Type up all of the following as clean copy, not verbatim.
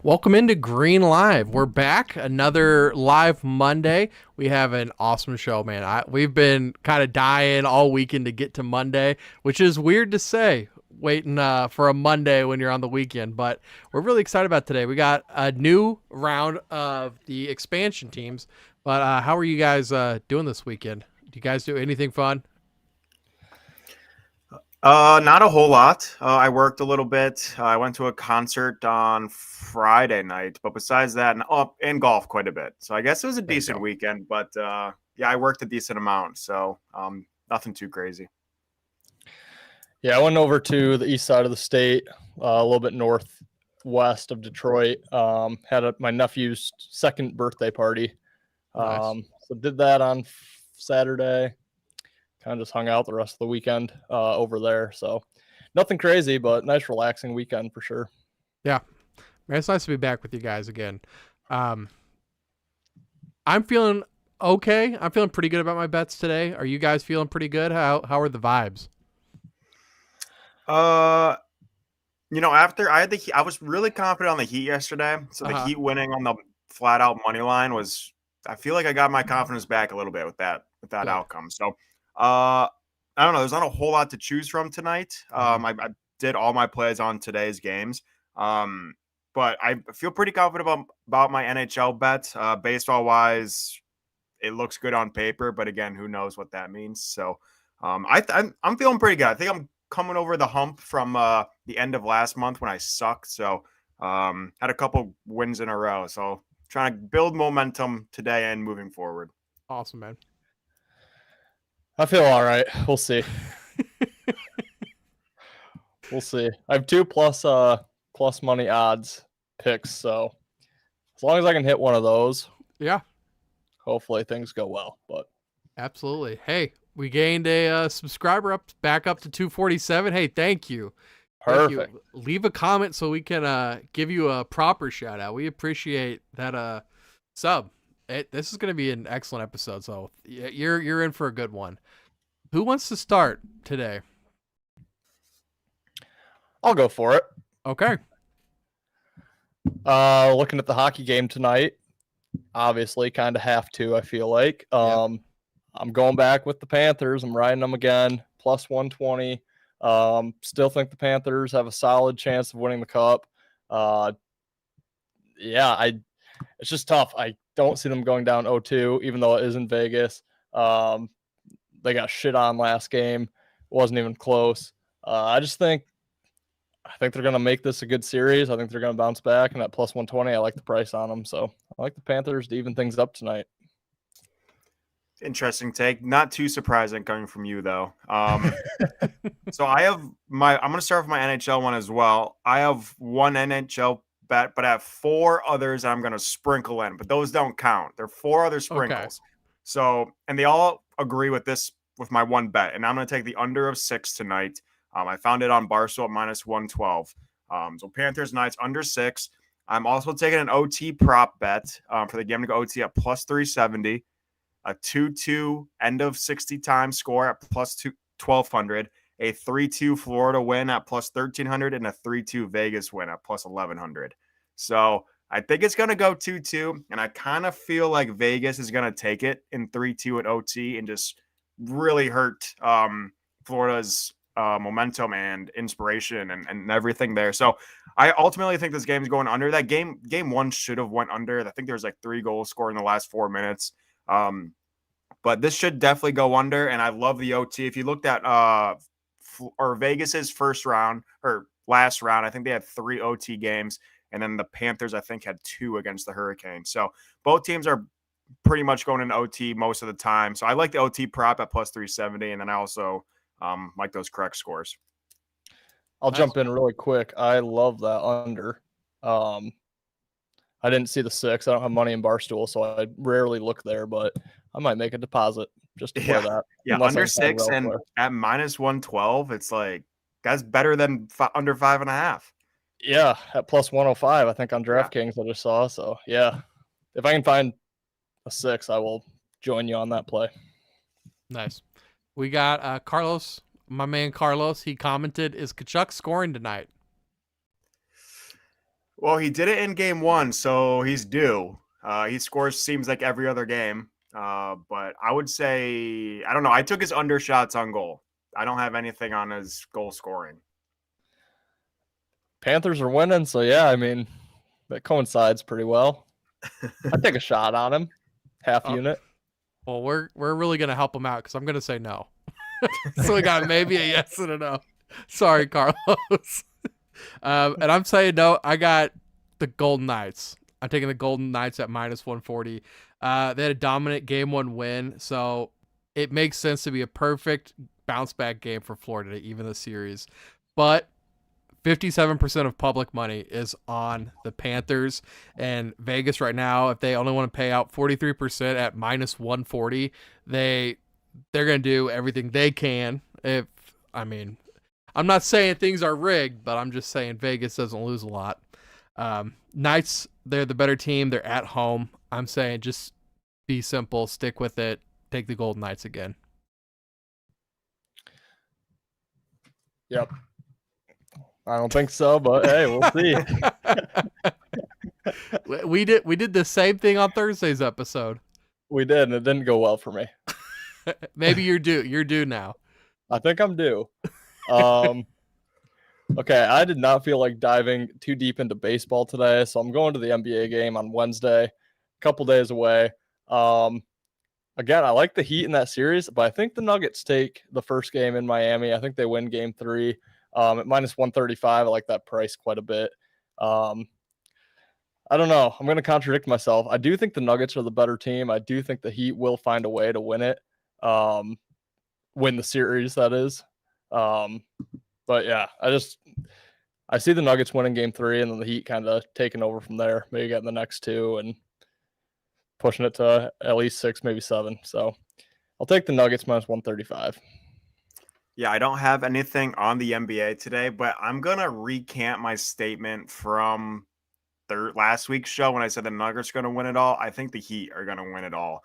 Welcome into Green Live. We're back, another live Monday. We have an awesome show, man. We've been kind of dying all weekend to get to Monday, which is weird to say, waiting for a Monday when you're on the weekend. But we're really excited about today. We got a new round of the expansion teams. But how are you guys doing this weekend? Do you guys do anything fun? Not a whole lot. I worked a little bit. I went to a concert on Friday night, but besides that, and golf quite a bit. So I guess it was a There you decent go. weekend, but yeah, I worked a decent amount, so nothing too crazy. Yeah, I went over to the east side of the state, a little bit northwest of Detroit. Had my nephew's second birthday party. Nice. So did that on Saturday. Kind of just hung out the rest of the weekend over there. So nothing crazy, but nice relaxing weekend for sure. Yeah. Man, it's nice to be back with you guys again. I'm feeling okay. I'm feeling pretty good about my bets today. Are you guys feeling pretty good? How are the vibes? Uh, after I had the Heat, I was really confident on the Heat yesterday. So the Uh-huh. Heat winning on the flat out money line was. I feel like I got my confidence back a little bit with that Good. outcome. So, I don't know. There's not a whole lot to choose from tonight. I did all my plays on today's games. But I feel pretty confident about my NHL bet. Baseball wise, it looks good on paper, but again, who knows what that means? So, I'm feeling pretty good. I think I'm coming over the hump from the end of last month when I sucked. So, had a couple wins in a row. So, trying to build momentum today and moving forward. Awesome, man. I feel all right. We'll see. We'll see. I have two plus money odds picks, so as long as I can hit one of those, Yeah, hopefully things go well. But absolutely. Hey, we gained a subscriber back up to 247. Hey, thank you. Thank perfect. you. Leave a comment so we can give you a proper shout out. We appreciate that sub. This is going to be an excellent episode, so you're in for a good one. Who wants to start today? I'll go for it. Okay. Looking at the hockey game tonight, obviously kind of have to, I feel like. I'm going back with the Panthers. I'm riding them again, plus 120. Still think the Panthers have a solid chance of winning the cup. It's just tough. I don't see them going down 0-2, even though it is in Vegas. They got shit on last game. It wasn't even close. I think they're going to make this a good series. I think they're going to bounce back. And at plus 120, I like the price on them. So I like the Panthers to even things up tonight. Interesting take. Not too surprising coming from you, though. So I'm going to start with my NHL one as well. I have one NHL bet, but I have four others I'm going to sprinkle in, but those don't count. They're four other Okay. sprinkles. So, and they all agree with this, with my one bet. And I'm going to take the under of 6 tonight. I found it on Barstool at minus 112. So Panthers Knights under 6. I'm also taking an OT prop bet for the game to go OT at plus 370. A 2-2 end of 60 time score at plus 1200, a 3-2 Florida win at plus 1300, and a 3-2 Vegas win at plus 1100. So I think it's going to go 2-2, and I kind of feel like Vegas is going to take it in 3-2 at OT and just really hurt Florida's momentum and inspiration and everything there. So I ultimately think this game is going under. That game one should have went under. I think there's like 3 goals scored in the last 4 minutes. But this should definitely go under, and I love the OT. If you looked at or Vegas's first round or last round, I think they had 3 OT games, and then the Panthers I think had 2 against the Hurricanes. So both teams are pretty much going in OT most of the time. So I like the OT prop at plus 370, and then I also like those correct scores. I'll jump in really quick. I love that under. I didn't see the 6. I don't have money in Barstool, so I rarely look there, but I might make a deposit just to play that. Yeah, under 6 and at minus 112, it's like that's better than under 5.5. Yeah, at plus 105, I think on DraftKings I just saw. So yeah, if I can find a 6, I will join you on that play. Nice. We got Carlos, my man Carlos. He commented, "Is Kachuk scoring tonight?" Well, he did it in game 1, so he's due. He scores seems like every other game. But I would say, I don't know. I took his under shots on goal. I don't have anything on his goal scoring. Panthers are winning, so yeah, I mean, that coincides pretty well. I'd take a shot on him, half unit. Well, we're really gonna help him out because I'm gonna say no. So we got maybe a yes and a no. Sorry, Carlos. And I'm saying no. I got the Golden Knights. I'm taking the Golden Knights at minus 140. They had a dominant game 1 win, so it makes sense to be a perfect bounce back game for Florida to even the series. But 57% of public money is on the Panthers, and Vegas right now, if they only want to pay out 43% at minus 140, they're going to do everything they can. I'm not saying things are rigged, but I'm just saying Vegas doesn't lose a lot. Knights, they're the better team. They're at home. I'm saying just be simple, stick with it, take the Golden Knights again. Yep. I don't think so, but hey, we'll see. We did the same thing on Thursday's episode. We did, and it didn't go well for me. Maybe you're due. You're due now. I think I'm due. Okay, I did not feel like diving too deep into baseball today, so I'm going to the NBA game on Wednesday, a couple days away. Again, I like the Heat in that series, but I think the Nuggets take the first game in Miami. I think they win game 3 at minus 135. I like that price quite a bit. I don't know. I'm going to contradict myself. I do think the Nuggets are the better team. I do think the Heat will find a way to win it, win the series, that is. But yeah, I see the Nuggets winning game 3 and then the Heat kind of taking over from there, maybe getting the next 2 and pushing it to at least 6, maybe 7. So I'll take the Nuggets minus 135. Yeah, I don't have anything on the NBA today, but I'm going to recant my statement from last week's show when I said the Nuggets are going to win it all. I think the Heat are going to win it all.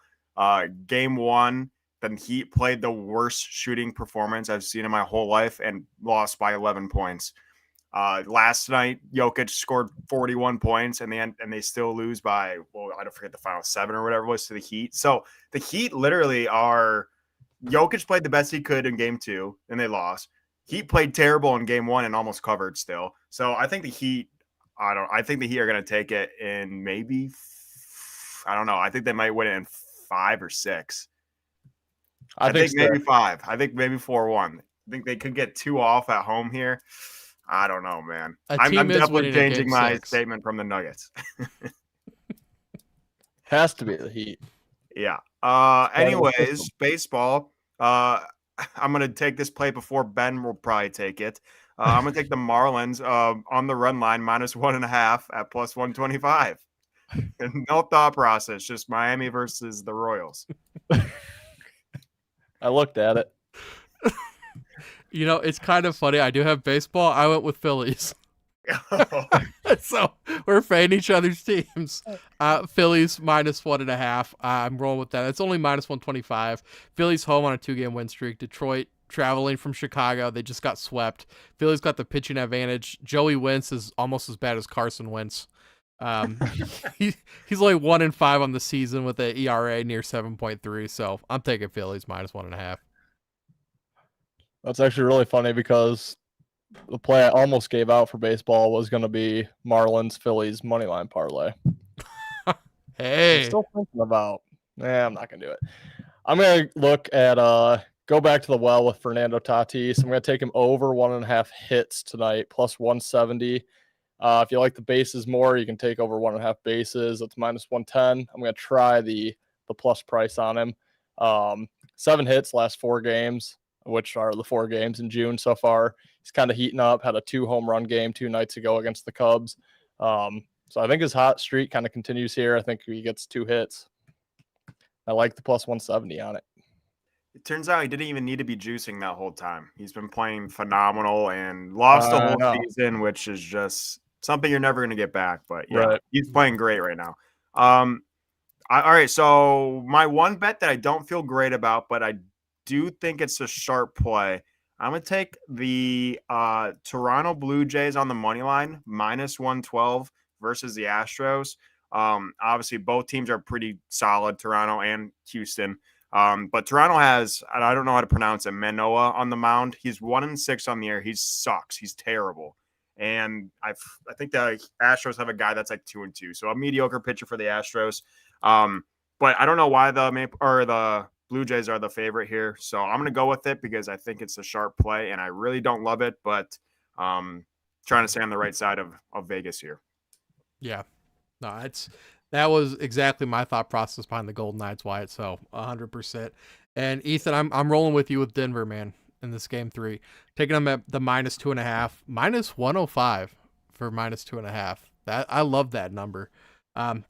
Game 1, the Heat played the worst shooting performance I've seen in my whole life and lost by 11 points. Last night, Jokic scored 41 points and they still lose by, I don't forget the final 7 or whatever it was to the Heat. So the Heat literally are, Jokic played the best he could in game 2 and they lost. Heat played terrible in game 1 and almost covered still. So I think the Heat, I think the Heat are going to take it in maybe, I don't know. I think they might win it in 5 or 6. I think maybe 5. I think maybe 4-1. I think they could get 2 off at home here. I don't know, man. I'm definitely changing my statement from the Nuggets. Has to be the Heat. Yeah. Anyways, baseball. I'm going to take this play before Ben will probably take it. I'm going to take the Marlins on the run line minus 1.5 at plus 125. And no thought process, just Miami versus the Royals. I looked at it. You know, it's kind of funny. I do have baseball. I went with Phillies. So we're fading each other's teams. Phillies minus 1.5. I'm rolling with that. It's only minus 125. Phillies home on a 2-game win streak. Detroit traveling from Chicago. They just got swept. Phillies got the pitching advantage. Joey Wentz is almost as bad as Carson Wentz. He's only 1-5 on the season with an ERA near 7.3. So I'm taking Phillies minus 1.5. That's actually really funny because the play I almost gave out for baseball was going to be Marlins Phillies moneyline parlay. Hey, I'm still thinking about. I'm not going to do it. I'm going to look at go back to the well with Fernando Tatis. I'm going to take him over 1.5 hits tonight, plus 170. If you like the bases more, you can take over 1.5 bases. It's minus 110. I'm going to try the plus price on him. 7 hits last 4 games, which are the 4 games in June so far. He's kind of heating up, had a 2 home run game 2 nights ago against the Cubs. So I think his hot streak kind of continues here. I think he gets 2 hits. I like the plus 170 on it. It turns out he didn't even need to be juicing that whole time. He's been playing phenomenal and lost the whole season, which is just something you're never going to get back. But yeah, right. He's playing great right now. All right, so my one bet that I don't feel great about, but I do think it's a sharp play. I'm going to take the Toronto Blue Jays on the money line, minus 112 versus the Astros. Obviously, both teams are pretty solid, Toronto and Houston. But Toronto has, I don't know how to pronounce it, Manoah on the mound. He's 1-6 on the year. He sucks. He's terrible. And I think the Astros have a guy that's like 2-2. So a mediocre pitcher for the Astros. But I don't know why the Blue Jays are the favorite here. So I'm going to go with it because I think it's a sharp play and I really don't love it, but trying to stay on the right side of Vegas here. Yeah. No, that was exactly my thought process behind the Golden Knights, Wyatt. So 100%. And Ethan, I'm rolling with you with Denver, man, in this game 3, taking them at the -2.5, -105 for -2.5. That I love that number.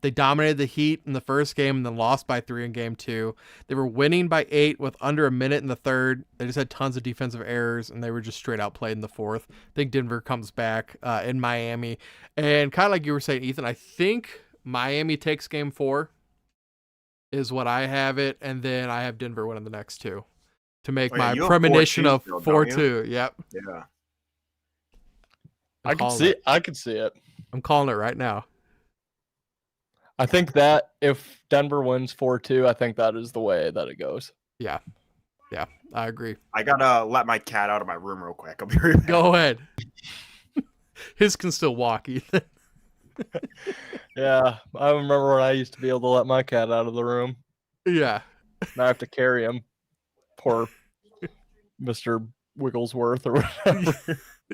They dominated the Heat in the first game and then lost by 3 in game 2. They were winning by 8 with under a minute in the third. They just had tons of defensive errors and they were just straight out played in the fourth. I think Denver comes back in Miami. And kind of like you were saying, Ethan, I think Miami takes game 4 is what I have it. And then I have Denver winning the next 2 to make my premonition of 4-2. Yep. Yeah. I could see it. I'm calling it right now. I think that if Denver wins 4-2, I think that is the way that it goes. Yeah. Yeah, I agree. I got to let my cat out of my room real quick. I'll be right back. Go ahead. His can still walk, Ethan. Yeah, I remember when I used to be able to let my cat out of the room. Yeah. Now I have to carry him. Poor Mr. Wigglesworth or whatever.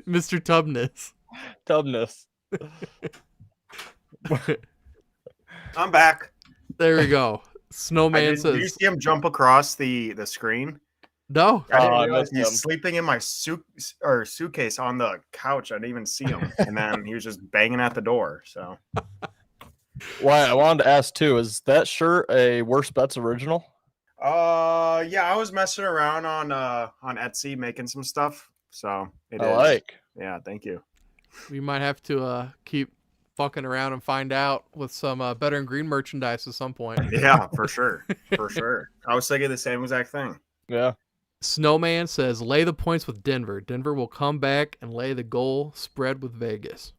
Mr. Tubness. I'm back. There we go. Snowman says. Did you see him jump across the screen? No. I didn't realize he's sleeping in my suitcase on the couch. I didn't even see him. And then he was just banging at the door. So. Why, I wanted to ask too, is that shirt a Worst Bets original? Yeah, I was messing around on Etsy making some stuff. So it is. Yeah, thank you. We might have to keep fucking around and find out with some Better and Green merchandise at some point. Yeah, for sure. For sure. I was thinking the same exact thing. Yeah. Snowman says, lay the points with Denver. Denver will come back and lay the goal spread with Vegas.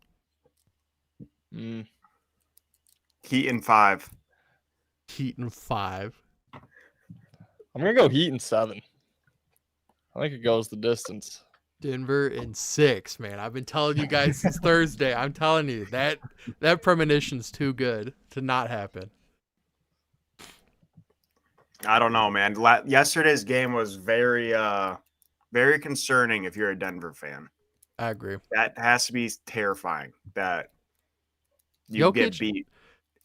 Heat in 5. Heat in 5. I'm going to go Heat in 7. I think it goes the distance. Denver in 6, man. I've been telling you guys since Thursday. I'm telling you, that premonition's too good to not happen. I don't know, man. Yesterday's game was very concerning if you're a Denver fan. I agree. That has to be terrifying that you get beat.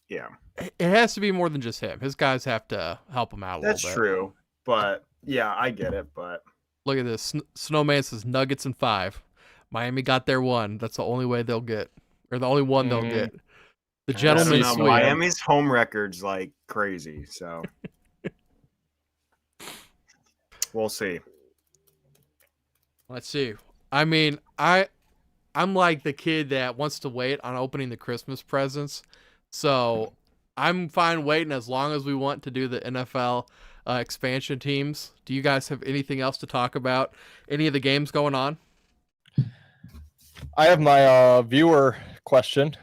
Yeah. It has to be more than just him. His guys have to help him out a little bit. That's true. But, yeah, I get it. But look at this. Snowman says Nuggets in 5. Miami got their 1. That's the only way they'll get. Or the only one they'll get. The gentleman's sweep. Miami's home record's like crazy, so we'll see. Let's see. I mean, I'm like the kid that wants to wait on opening the Christmas presents. So I'm fine waiting as long as we want to do the NFL expansion teams. Do you guys have anything else to talk about? Any of the games going on? I have my viewer question.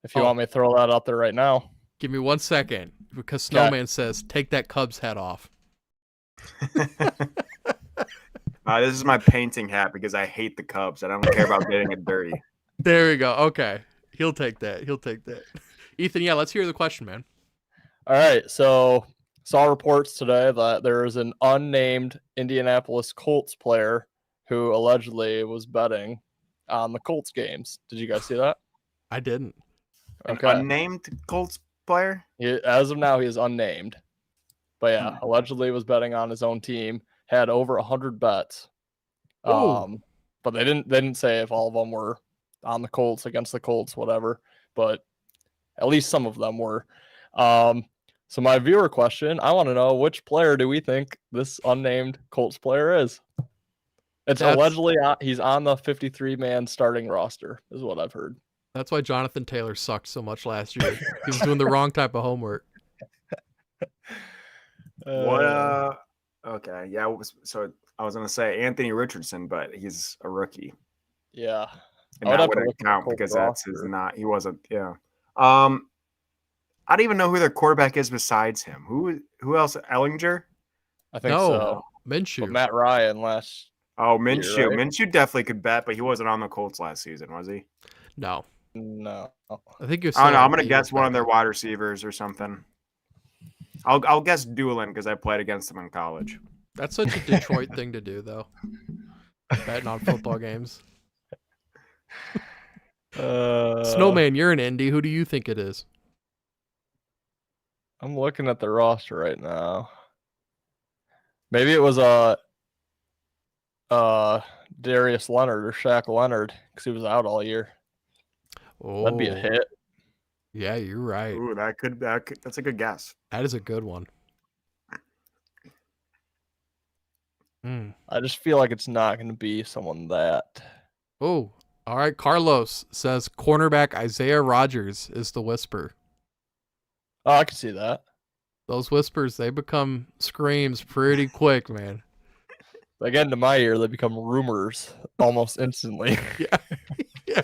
If you want me to throw that out there right now. Give me 1 second, because Snowman says, take that Cubs hat off. This is my painting hat because I hate the Cubs. I don't care about getting it dirty. There we go. Okay. He'll take that. Ethan, yeah, let's hear the question, man. All right. So saw reports today that there is an unnamed Indianapolis Colts player who allegedly was betting on the Colts games. Did you guys see that? I didn't. Okay. An unnamed Colts player? As of now, he is unnamed. But yeah, allegedly was betting on his own team. Had over 100 bets. But they didn't say if all of them were on the Colts, against the Colts, whatever. But at least some of them were. So my viewer question, I want to know, which player do we think this unnamed Colts player is? It's allegedly he's on the 53-man starting roster, is what I've heard. That's why Jonathan Taylor sucked so much last year. He was doing the wrong type of homework. Okay, yeah. So I was gonna say Anthony Richardson, but he's a rookie. Yeah. And I would that have to wouldn't look at the count Colts because that's his roster. not. He wasn't. Yeah. I don't even know who their quarterback is besides him. Who else? Ellinger? I think No, so. But Minshew. Matt Ryan last Oh, year, Minshew. right? Minshew definitely could bet, but he wasn't on the Colts last season, was he? No, No. I think you're I don't still know. on I'm the gonna Eagles guess one of back their then. wide receivers or something. I'll guess Doolin because I played against him in college. That's such a Detroit thing to do, though. Betting on football games. Snowman, you're an Indy. Who do you think it is? I'm looking at the roster right now. Maybe it was Darius Leonard or Shaq Leonard because he was out all year. Oh, That'd be a hit. Yeah, you're right. Ooh, that's a good guess. That is a good one. Mm. I just feel like it's not going to be someone that. Oh, all right. Carlos says cornerback Isaiah Rodgers is the whisper. Oh, I can see that. Those whispers, they become screams pretty quick, man. They get into my ear, they become rumors almost instantly. Yeah. Yeah.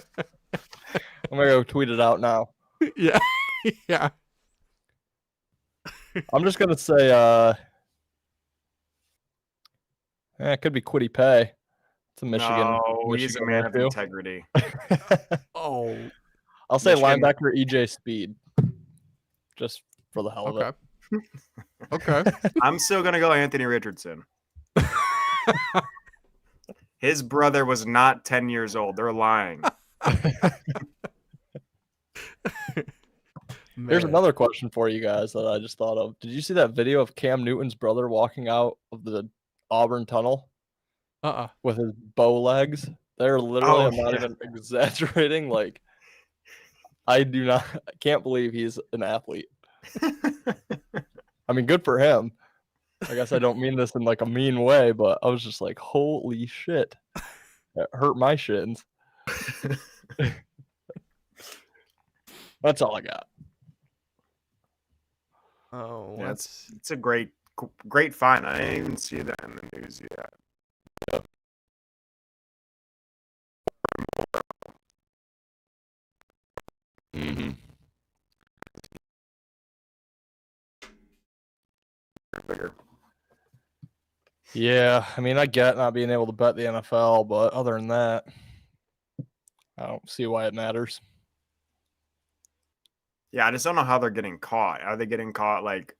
I'm going to go tweet it out now. Yeah. Yeah. I'm just going to say, it could be Quiddy Pay. It's a Michigan. No, he's a Michigan man of issue. integrity. Oh, I'll say Michigan- linebacker EJ Speed, just for the hell of okay. it. Okay. I'm still gonna go Anthony Richardson. His brother was not 10 years old. They're lying. Here's Man. another question for you guys that I just thought of. Did you see that video of Cam Newton's brother walking out of the Auburn tunnel with his bow legs? They're literally, Oh, I'm not yeah. even exaggerating. Like, I can't believe he's an athlete. I mean, good for him. I guess I don't mean this in like a mean way, but I was just like, holy shit. That hurt my shins. That's all I got. Oh, Yeah, that's it's a great find. I didn't even see that in the news yet. Mm-hmm. Bigger. Yeah, I mean, I get not being able to bet the NFL, but other than that, I don't see why it matters. Yeah, I just don't know how they're getting caught. Are they getting caught like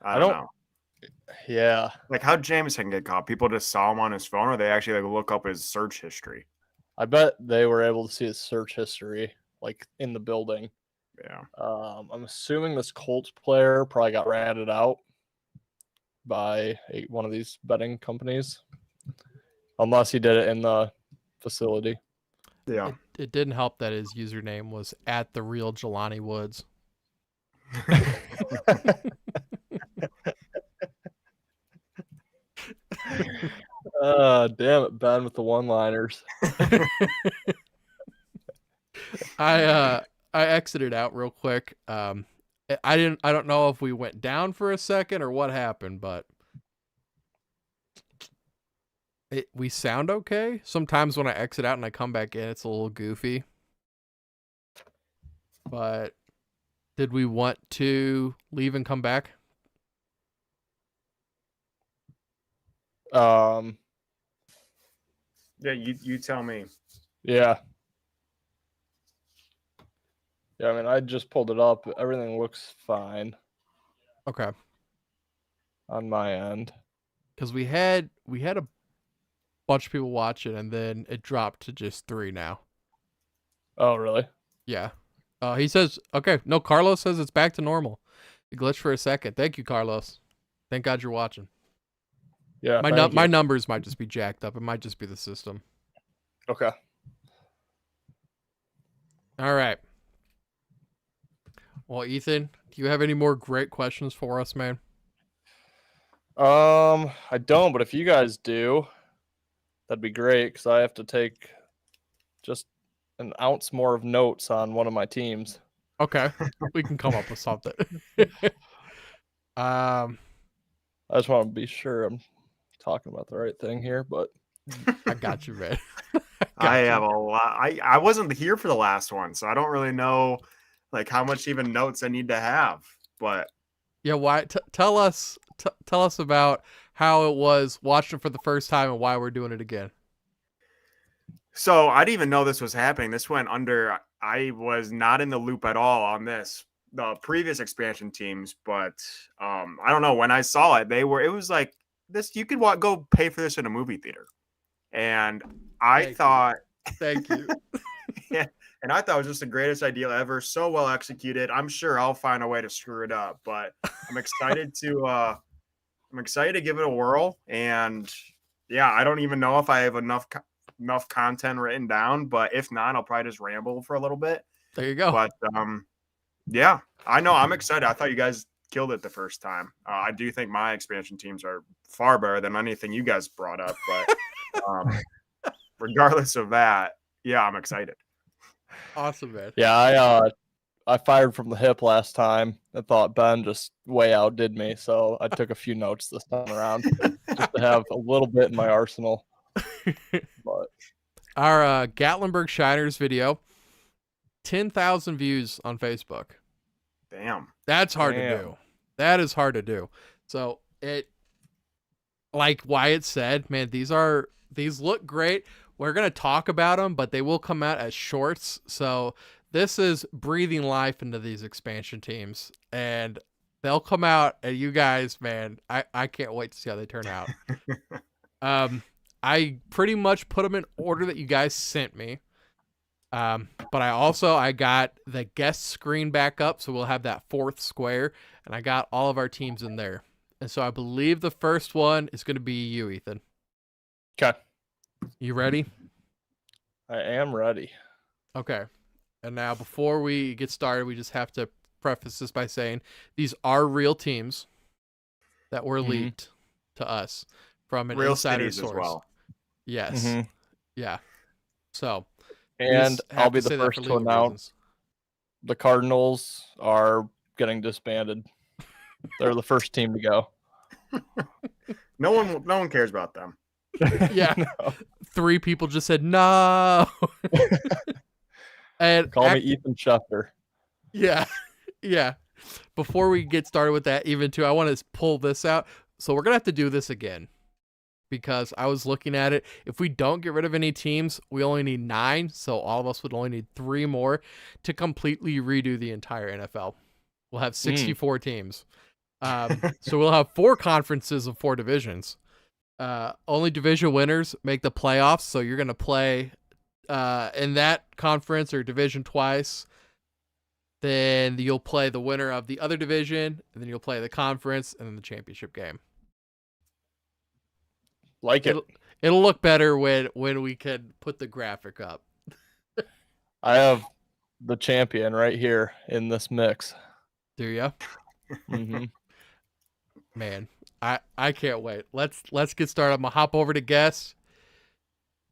I don't know. Yeah, Like how Jameson get caught? People just saw him on his phone, or they actually like look up his search history. I bet they were able to see his search history, like in the building. Yeah. I'm assuming this Colts player probably got ratted out by one of these betting companies, unless he did it in the facility. Yeah. it didn't help that his username was at the real Jelani Woods. Damn it, Ben with the one-liners. I exited out real quick. I don't know if we went down for a second or what happened, but we sound okay. Sometimes when I exit out and I come back in, it's a little goofy. But did we want to leave and come back? Yeah, you tell me. Yeah. Yeah, I mean, I just pulled it up. Everything looks fine Okay. on my end. Because we had a bunch of people watching, and then it dropped to just 3 now. Oh, really? Yeah. He says, okay. No, Carlos says it's back to normal. It glitched for a second. Thank you, Carlos. Thank God you're watching. Yeah. My numbers might just be jacked up. It might just be the system. Okay. All right. Well, Ethan, do you have any more great questions for us, man? I don't, but if you guys do, that'd be great because I have to take just an ounce more of notes on one of my teams. Okay. We can come up with something. I just want to be sure I'm talking about the right thing here, but I got you, man. I Gotcha. have a lot. I wasn't here for the last one, so I don't really know like how much even notes I need to have. But Yeah, why? Tell us about how it was watching it for the first time and why we're doing it again. so I didn't even know this was happening. This went under. I was not in the loop at all on this. The previous expansion teams, but I don't know. When I saw it, they were. It was like this. You could go pay for this in a movie theater, and I Thank you. thought, Thank you. yeah, and I thought it was just the greatest idea ever. So well executed. I'm sure I'll find a way to screw it up, but I'm excited to. I'm excited to give it a whirl, and yeah, I don't even know if I have enough content written down, but if not, I'll probably just ramble for a little bit. There you go. But yeah, I know I'm excited. I thought you guys killed it the first time. I do think my expansion teams are far better than anything you guys brought up, but regardless of that, yeah, I'm excited. Awesome, man. Yeah, I fired from the hip last time. I thought Ben just way outdid me, so I took a few notes this time around just to have a little bit in my arsenal. But Our Gatlinburg Shiners video, 10,000 views on Facebook. Damn. That's hard to do. That is hard to do. So like Wyatt said, man, these look great. We're gonna talk about them, but they will come out as shorts. So this is breathing life into these expansion teams, and they'll come out. And you guys, man, I can't wait to see how they turn out. I pretty much put them in order that you guys sent me. But I got the guest screen back up, so we'll have that fourth square, and I got all of our teams in there. And so I believe the first one is going to be you, Ethan. okay, You ready? I am ready. Okay. And now before we get started, we just have to preface this by saying these are real teams that were leaked to us from an Real insider cities source. as well. Yes. Yeah. So, And have I'll be to say the that first for to legal announce reasons. the Cardinals are getting disbanded. They're the first team to go. No one cares about them. Yeah. No. 3 people just said no. And Call me Ethan Schefter. yeah. Yeah. Before we get started with that, even too, I want to pull this out. So we're going to have to do this again because I was looking at it. If we don't get rid of any teams, we only need 9. So all of us would only need 3 more to completely redo the entire NFL. We'll have 64 teams. So we'll have 4 conferences of 4 divisions. Only division winners make the playoffs. So you're going to play in that conference or division twice. Then you'll play the winner of the other division, and then you'll play the conference and then the championship game. Like it. It'll look better when we can put the graphic up. I have the champion right here in this mix. Do you? Mm-hmm. Man, I can't wait. Let's get started. I'm gonna hop over to guess.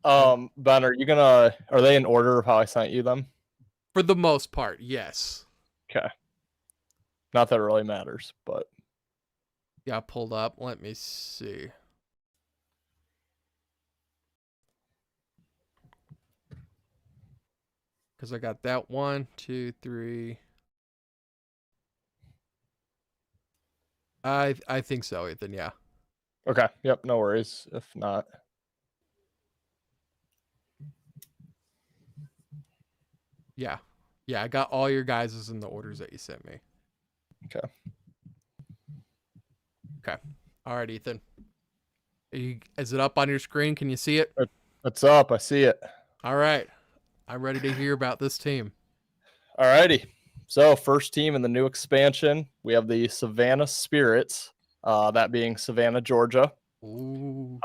Ben, are they in order of how I sent you them? For the most part, yes. Okay. Not that it really matters, but Yeah, pulled up. Let me see. Because I got that 1, 2, 3. I think so, Ethan. Yeah. okay. Yep, no worries. If not. Yeah. Yeah, I got all your guys' in the orders that you sent me. Okay. Okay. All right, Ethan. Is it up on your screen? Can you see it? It's up. I see it. All right. I'm ready to hear about this team. All righty. So first team in the new expansion, we have the Savannah Spirits, that being Savannah, Georgia. Ooh.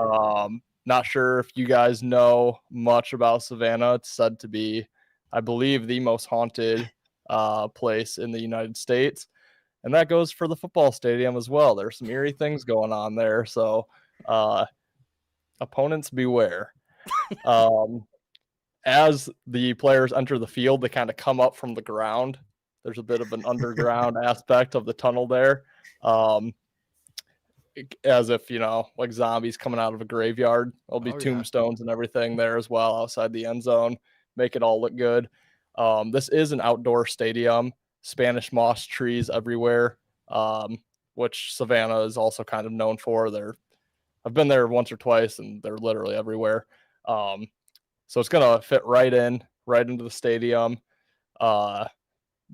Not sure if you guys know much about Savannah. It's said to be, I believe, the most haunted place in the United States. And that goes for the football stadium as well. There's some eerie things going on there. So opponents beware. As the players enter the field, they kind of come up from the ground. There's a bit of an underground aspect of the tunnel there. as if, like zombies coming out of a graveyard. There'll be Oh, yeah. tombstones and everything there as well outside the end zone. Make it all look good. This is an outdoor stadium. Spanish moss trees everywhere, which Savannah is also kind of known for. I've been there once or twice, and they're literally everywhere. So it's gonna fit right into the stadium.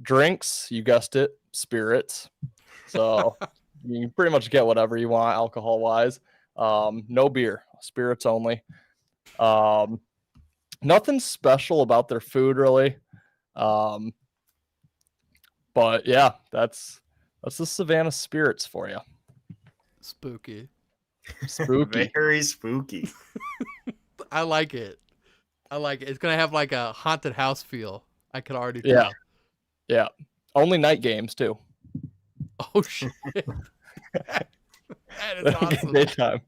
Drinks, you guessed it, spirits. So you can pretty much get whatever you want alcohol wise. No beer, spirits only. Nothing special about their food really. But yeah, that's the Savannah Spirits for you. Spooky. Spooky. Very spooky. I like it. It's gonna have like a haunted house feel. I could already tell. Yeah. Only night games too. Oh shit. That is awesome. Daytime.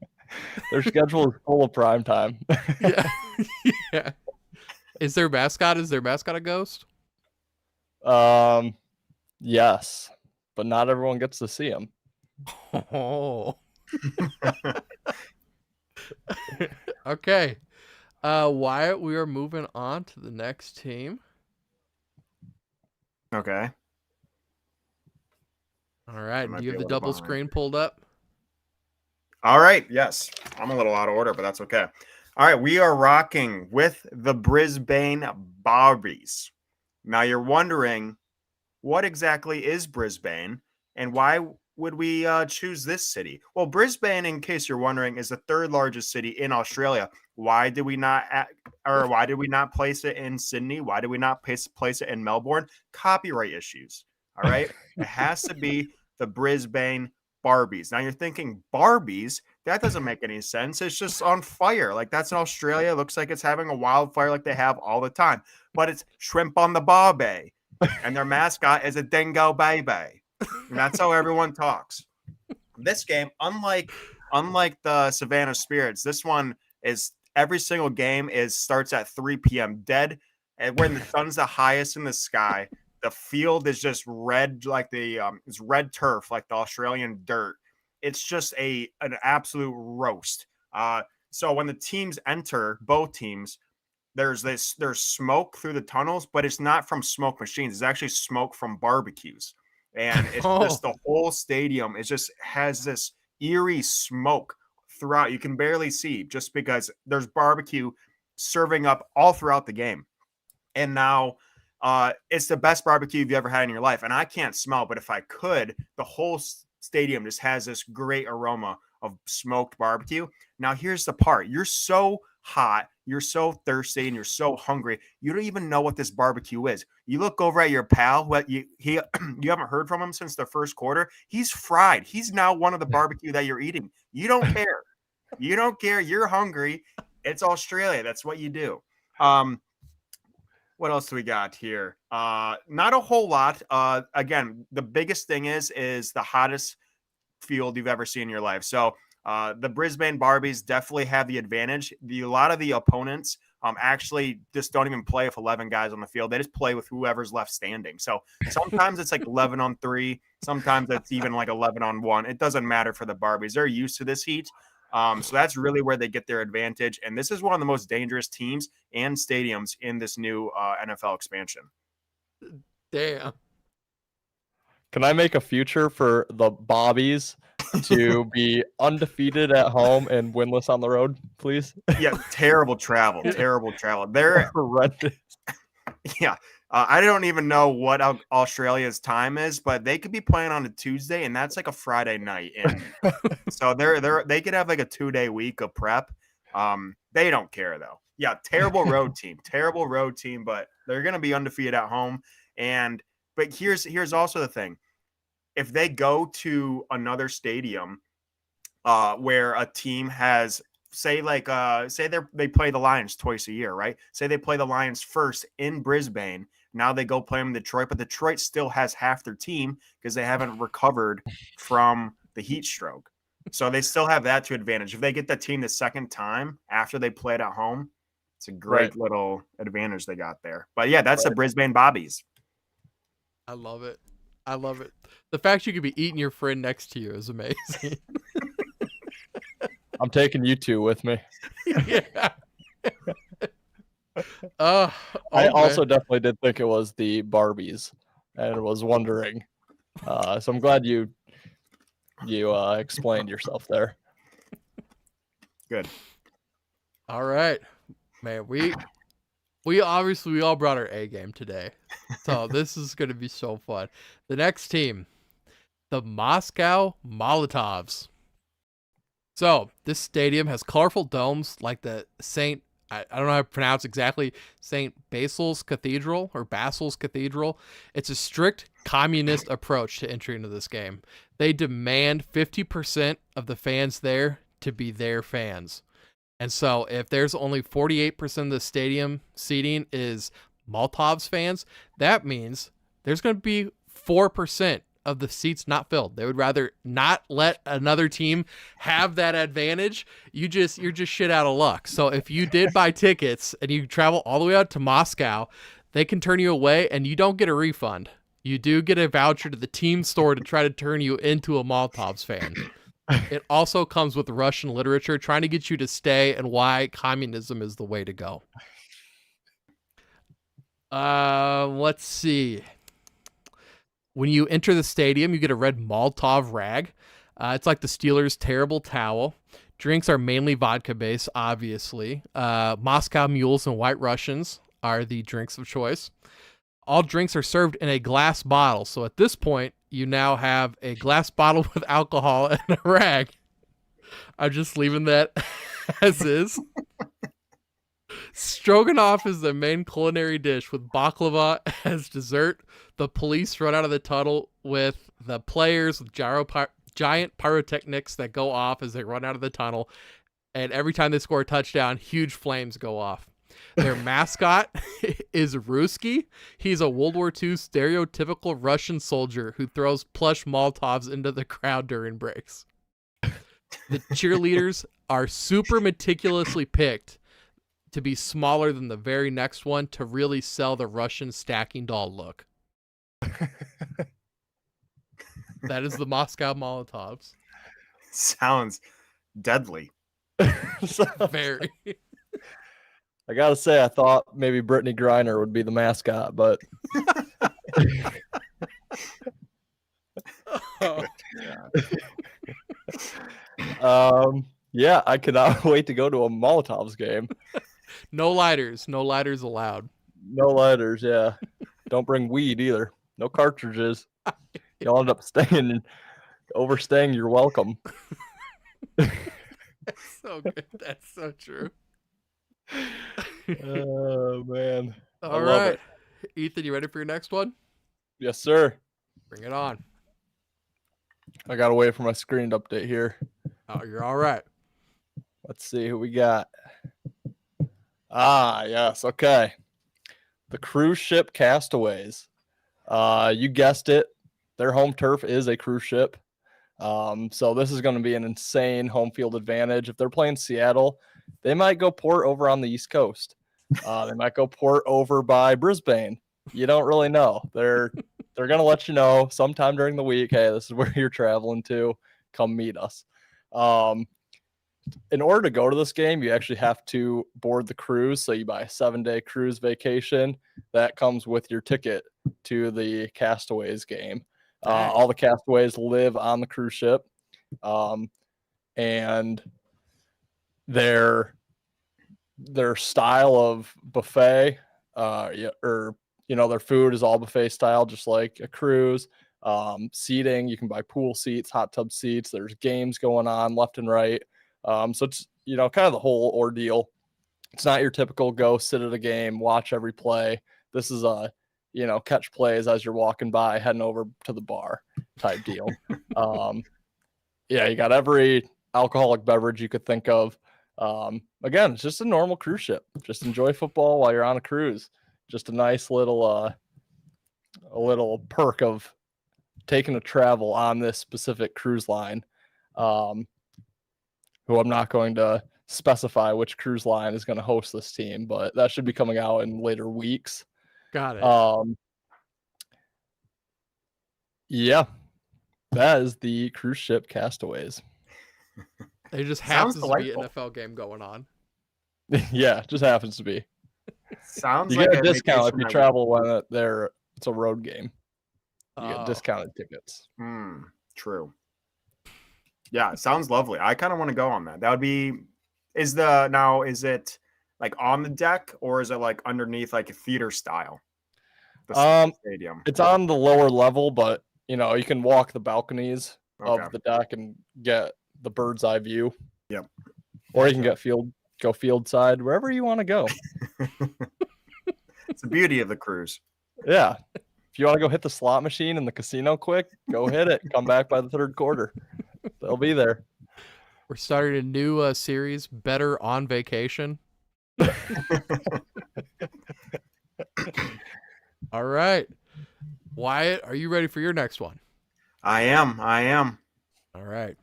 Their schedule is full of prime time. Yeah. Yeah. Is their mascot a ghost? Yes, but not everyone gets to see him. Oh. Okay. Wyatt, we are moving on to the next team. Okay. All right. might Do you be have a the little double behind. screen pulled up? All right. Yes. I'm a little out of order, but that's okay. All right. We are rocking with the Brisbane Barbies. Now you're wondering, what exactly is Brisbane and why would we choose this city? Well, Brisbane, in case you're wondering, is the third largest city in Australia. Why did we not place it in Sydney? Why did we not place it in Melbourne? Copyright issues. All right. It has to be the Brisbane Barbies. Now you're thinking Barbies? That doesn't make any sense. It's just on fire. Like that's in Australia. It looks like it's having a wildfire like they have all the time. But it's shrimp on the barbie. And their mascot is a dingo baby. And that's how everyone talks. This game, unlike the Savannah Spirits, this one is every single game starts at 3 p.m. dead. And when the sun's the highest in the sky, the field is just red, like it's red turf, like the Australian dirt. It's just an absolute roast. So when the teams enter, both teams, there's smoke through the tunnels, but it's not from smoke machines. It's actually smoke from barbecues. And it's just the whole stadium. It just has this eerie smoke throughout. You can barely see just because there's barbecue serving up all throughout the game. And now it's the best barbecue you've ever had in your life. And I can't smell, but if I could, the whole stadium just has this great aroma of smoked barbecue. Now, here's the part. You're so hot, you're so thirsty, and you're so hungry. You don't even know what this barbecue is. You look over at your pal, you haven't heard from him since the first quarter. He's fried. He's now one of the barbecue that you're eating. You don't care. You don't care. You're hungry. It's Australia. That's what you do. What else do we got here? Not a whole lot. Again, the biggest thing is the hottest field you've ever seen in your life. So the Brisbane Barbies definitely have the advantage. A lot of the opponents actually just don't even play with 11 guys on the field. They just play with whoever's left standing. So sometimes it's like 11 on 3. Sometimes it's even like 11 on 1. It doesn't matter for the Barbies. They're used to this heat. So that's really where they get their advantage. And this is one of the most dangerous teams and stadiums in this new NFL expansion. Damn. Can I make a future for the Bobbies to be undefeated at home and winless on the road, please? Yeah, terrible travel. They're horrendous. Yeah. I don't even know what Australia's time is, but they could be playing on a Tuesday, and that's like a Friday night. And so they could have like a 2-day week of prep. They don't care though. Yeah, terrible road team, but they're gonna be undefeated at home. But here's also the thing: if they go to another stadium, where a team has say they play the Lions twice a year, right? Say they play the Lions first in Brisbane. Now they go play them in Detroit, but Detroit still has half their team because they haven't recovered from the heat stroke. So they still have that to advantage. If they get the team the second time after they played at home, it's a great little advantage they got there. But yeah, that's the Brisbane Bobbies. I love it. The fact you could be eating your friend next to you is amazing. I'm taking you two with me. Yeah. I also man. definitely did think it was the Barbies, and was wondering. So I'm glad you explained yourself there. Good. All right, man. We obviously we all brought our A game today, so this is going to be so fun. The next team, the Moscow Molotovs. So this stadium has colorful domes like the Saint. I don't know how to pronounce exactly Saint Basil's Cathedral or Basil's Cathedral. It's a strict communist approach to entry into this game. They demand 50% of the fans there to be their fans. And so if there's only 48% of the stadium seating is Molotovs fans, that means there's going to be 4% of the seats not filled. They would rather not let another team have that advantage. You're just shit out of luck. So if you did buy tickets and you travel all the way out to Moscow, they can turn you away and you don't get a refund. You do get a voucher to the team store to try to turn you into a Molotovs fan. It also comes with Russian literature trying to get you to stay and why communism is the way to go. Let's see. When you enter the stadium, you get a red Molotov rag. It's like the Steelers' terrible towel. Drinks are mainly vodka based, obviously. Moscow Mules and White Russians are the drinks of choice. All drinks are served in a glass bottle. So at this point, you now have a glass bottle with alcohol and a rag. I'm just leaving that as is. Stroganoff is the main culinary dish with baklava as dessert. The police run out of the tunnel with the players with giant pyrotechnics that go off as they run out of the tunnel. And every time they score a touchdown, huge flames go off. Their mascot is Ruski. He's a World War II stereotypical Russian soldier who throws plush Molotovs into the crowd during breaks. The cheerleaders are super meticulously picked to be smaller than the very next one to really sell the Russian stacking doll look. That is the Moscow Molotovs. Sounds deadly. Very. I gotta say, I thought maybe Brittany Griner would be the mascot, but yeah, I cannot wait to go to a Molotovs game. No lighters allowed. No lighters, yeah. Don't bring weed either. No cartridges. You'll end up overstaying your welcome. That's so good. That's so true. Oh man. All right. Ethan, you ready for your next one? Yes, sir. Bring it on. I gotta wait for my screen to update here. Oh, you're all right. Let's see who we got. Yes, okay. The cruise ship Castaways. You guessed it. Their home turf is a cruise ship. So this is going to be an insane home field advantage. If they're playing Seattle, they might go port over on the East Coast. They might go port over by Brisbane. You don't really know. They're going to let you know sometime during the week, hey, this is where you're traveling to. Come meet us. In order to go to this game, you actually have to board the cruise. So you buy a 7-day cruise vacation. That comes with your ticket to the Castaways game. All the Castaways live on the cruise ship. And their style of buffet, their food is all buffet style, just like a cruise. Seating, you can buy pool seats, hot tub seats. There's games going on left and right. So it's, kind of the whole ordeal. It's not your typical go sit at a game, watch every play. This is a, catch plays as you're walking by, heading over to the bar type deal. You got every alcoholic beverage you could think of. Again, it's just a normal cruise ship. Just enjoy football while you're on a cruise. Just a nice little perk of taking a travel on this specific cruise line. Who I'm not going to specify which cruise line is going to host this team, but that should be coming out in later weeks. Got it. Yeah, that is the cruise ship Castaways. They just Sounds happens to be an delightful. NFL game going on. Yeah, just happens to be. Sounds You like get a discount if vacation you I travel when it's a road game. You get Oh, discounted tickets. True. Yeah, it sounds lovely. I kind of want to go on that. That would be. Is it like on the deck or is it like underneath like a theater style? The stadium. It's on the lower level, but you can walk the balconies Okay. of the deck and get the bird's eye view. Yep. Or you can go field side, wherever you want to go. It's the beauty of the cruise. Yeah. If you want to go hit the slot machine in the casino quick, go hit it. Come back by the third quarter. They'll be there. we're starting a new series, Better on Vacation. All right. Wyatt, are you ready for your next one? I am. All right.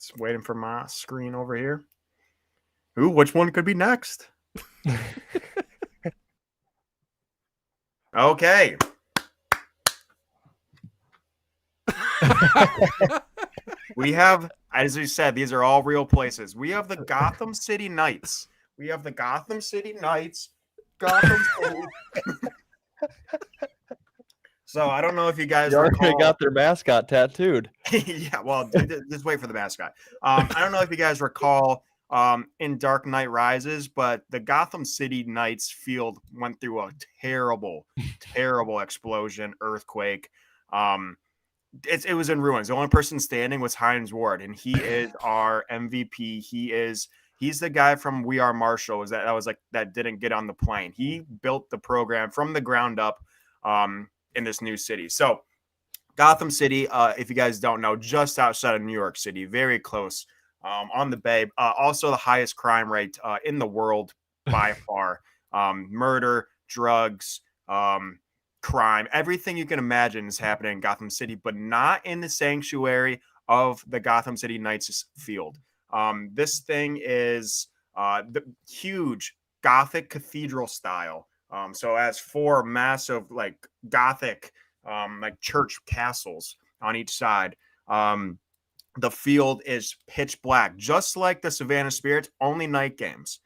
Just waiting for my screen over here. Ooh, which one could be next? Okay. We have, as we said, these are all real places. We have the Gotham City Knights. Gotham City. So I don't know if you guys You already recall. got their mascot tattooed. Yeah, well, just wait for the mascot. I don't know if you guys recall in Dark Knight Rises, but the Gotham City Knights field went through a terrible, terrible explosion, earthquake. It was in ruins. The only person standing was Hines Ward, and he is our MVP. He's the guy from We Are Marshall. That didn't get on the plane. He built the program from the ground up in this new city. So Gotham City, if you guys don't know, just outside of New York City, very close on the Bay. Also the highest crime rate in the world by far. Murder, drugs, crime, everything you can imagine is happening in Gotham City, but not in the sanctuary of the Gotham City Knights field. This thing is the huge Gothic cathedral style. So it has 4 massive like Gothic like church castles on each side. The field is pitch black, just like the Savannah Spirits, only night games.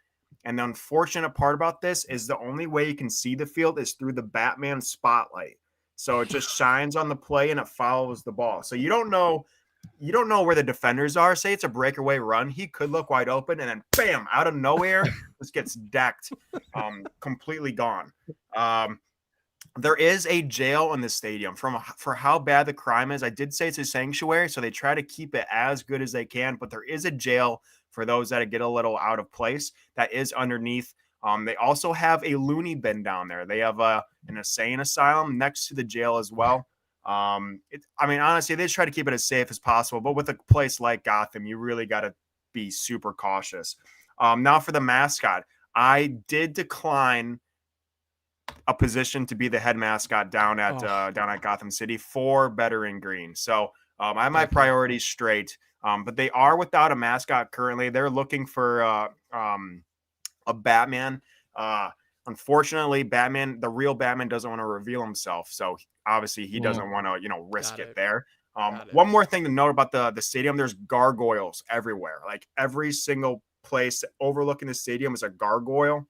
And the unfortunate part about this is the only way you can see the field is through the Batman spotlight. So it just shines on the play and it follows the ball. So you don't know where the defenders are. Say it's a breakaway run. He could look wide open and then bam, out of nowhere, this gets decked, completely gone. There is a jail in the stadium for how bad the crime is. I did say it's a sanctuary, so they try to keep it as good as they can, but there is a jail for those that get a little out of place that is underneath. They also have a loony bin down there. They have an insane asylum next to the jail as well. Honestly, they just try to keep it as safe as possible, but with a place like Gotham, you really got to be super cautious. Now for the mascot, I did decline a position to be the head mascot down at Gotham City for Better in Green. So I have my priorities straight, but they are without a mascot currently. They're looking for a Batman. Unfortunately, the real Batman doesn't want to reveal himself. So obviously he doesn't want to, risk it there. One more thing to note about the stadium, there's gargoyles everywhere. Like every single place overlooking the stadium is a gargoyle.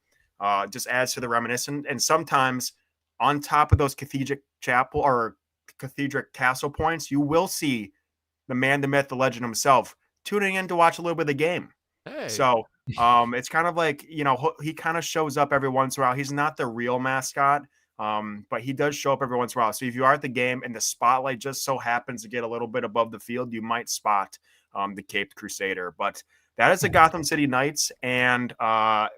Just adds to the reminiscent. And sometimes on top of those cathedral castle points, you will see the man, the myth, the legend himself tuning in to watch a little bit of the game. Hey. So it's kind of like, he kind of shows up every once in a while. He's not the real mascot, but he does show up every once in a while. So if you are at the game and the spotlight just so happens to get a little bit above the field, you might spot the Caped Crusader. But that is the Gotham City Knights, and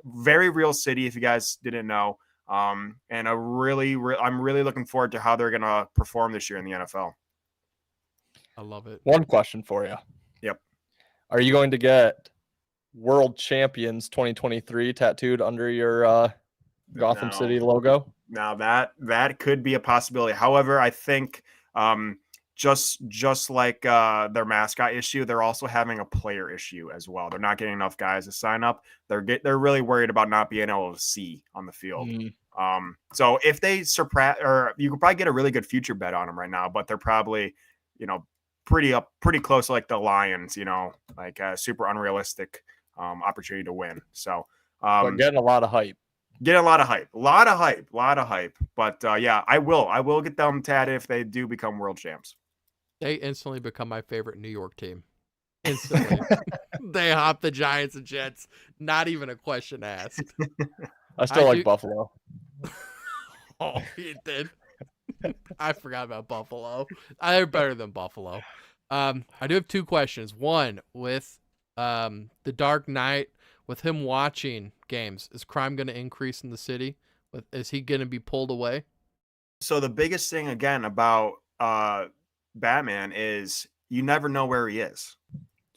very real city, if you guys didn't know. And I'm really looking forward to how they're going to perform this year in the NFL. I love it. One question for you. Yep. Are you going to get World Champions 2023 tattooed under your Gotham City logo? Now that could be a possibility. However, I think just like their mascot issue, they're also having a player issue as well. They're not getting enough guys to sign up. They're really worried about not being able to see on the field. So if they surpass, or you could probably get a really good future bet on them right now, but they're probably pretty close to like the Lions, like a super unrealistic opportunity to win. So But getting a lot of hype. get a lot of hype. But yeah, I will get them tatted if they do become world champs. They instantly become my favorite New York team. Instantly. They hop the Giants and Jets. Not even a question asked. I still like Buffalo. Oh, you did. I forgot about Buffalo. They're better than Buffalo. I do have 2 questions. One, with the Dark Knight, with him watching games, is crime going to increase in the city? Is he going to be pulled away? So the biggest thing again about Batman is you never know where he is.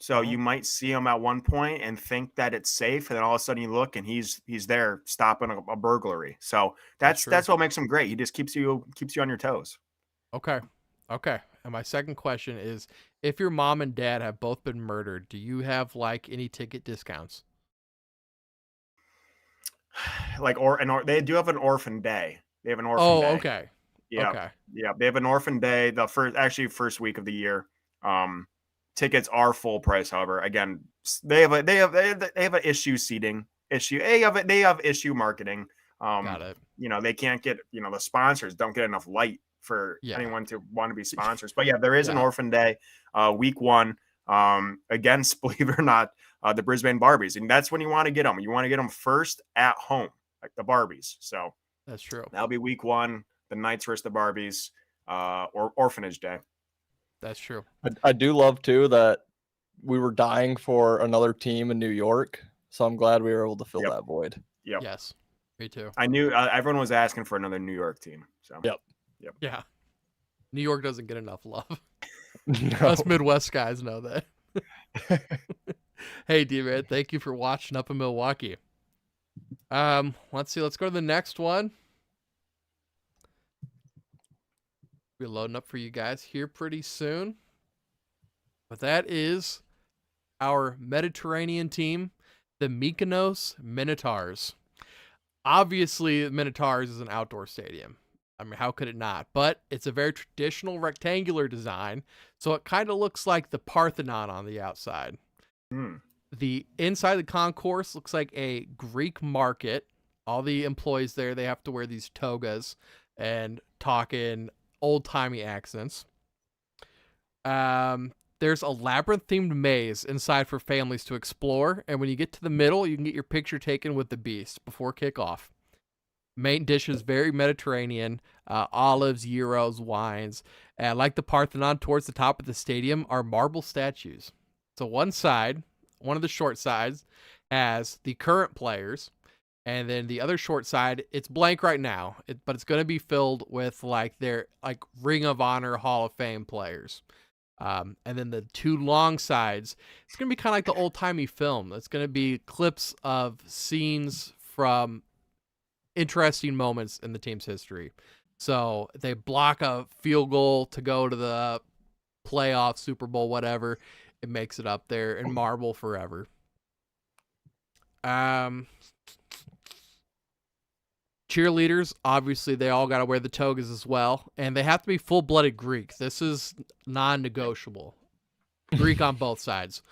So you might see him at one point and think that it's safe, and then all of a sudden you look and he's there stopping a burglary. So that's what makes him great. He just keeps you on your toes. Okay. And my second question is, if your mom and dad have both been murdered, do you have like any ticket discounts? Like they do have an orphan day. They have an orphan day. Oh, okay. Yeah. Okay. Yeah. They have an orphan day. The first week of the year. Tickets are full price. However, again, they have an issue seating issue. They have issue marketing. Got it. They can't get, the sponsors don't get enough light for anyone to want to be sponsors. But yeah, there is an orphan day, week 1, against, believe it or not, the Brisbane Barbies. And that's when you want to get them. You want to get them first at home, like the Barbies. So that's true. That'll be week 1, the Knights versus the Barbies, or Orphanage Day. That's true. I do love too that we were dying for another team in New York, so I'm glad we were able to fill that void. Yep. Yes, me too. I knew everyone was asking for another New York team. So Yep. Yeah, New York doesn't get enough love. No. Us Midwest guys know that. Hey, D-Man, thank you for watching up in Milwaukee. Let's see. Let's go to the next one. Be loading up for you guys here pretty soon. But that is our Mediterranean team, the Mykonos Minotaurs. Obviously, Minotaurs is an outdoor stadium. I mean, how could it not? But it's a very traditional rectangular design, so it kind of looks like the Parthenon on the outside. The inside the concourse looks like a Greek market. All the employees there, they have to wear these togas and talk in old-timey accents. There's a labyrinth-themed maze inside for families to explore, and when you get to the middle, you can get your picture taken with the beast before kickoff. Main dish is very Mediterranean, olives, gyros, wines, and like the Parthenon, towards the top of the stadium are marble statues. So one of the short sides, has the current players, and then the other short side, it's blank right now, but it's going to be filled with like their Ring of Honor Hall of Fame players. And then the 2 long sides, it's going to be kind of like the old-timey film. It's going to be clips of scenes from interesting moments in the team's history. So they block a field goal to go to the playoff, Super Bowl, whatever. It makes it up there in marble forever. Cheerleaders, obviously, they all got to wear the togas as well, and they have to be full-blooded Greek. This is non-negotiable. Greek on both sides.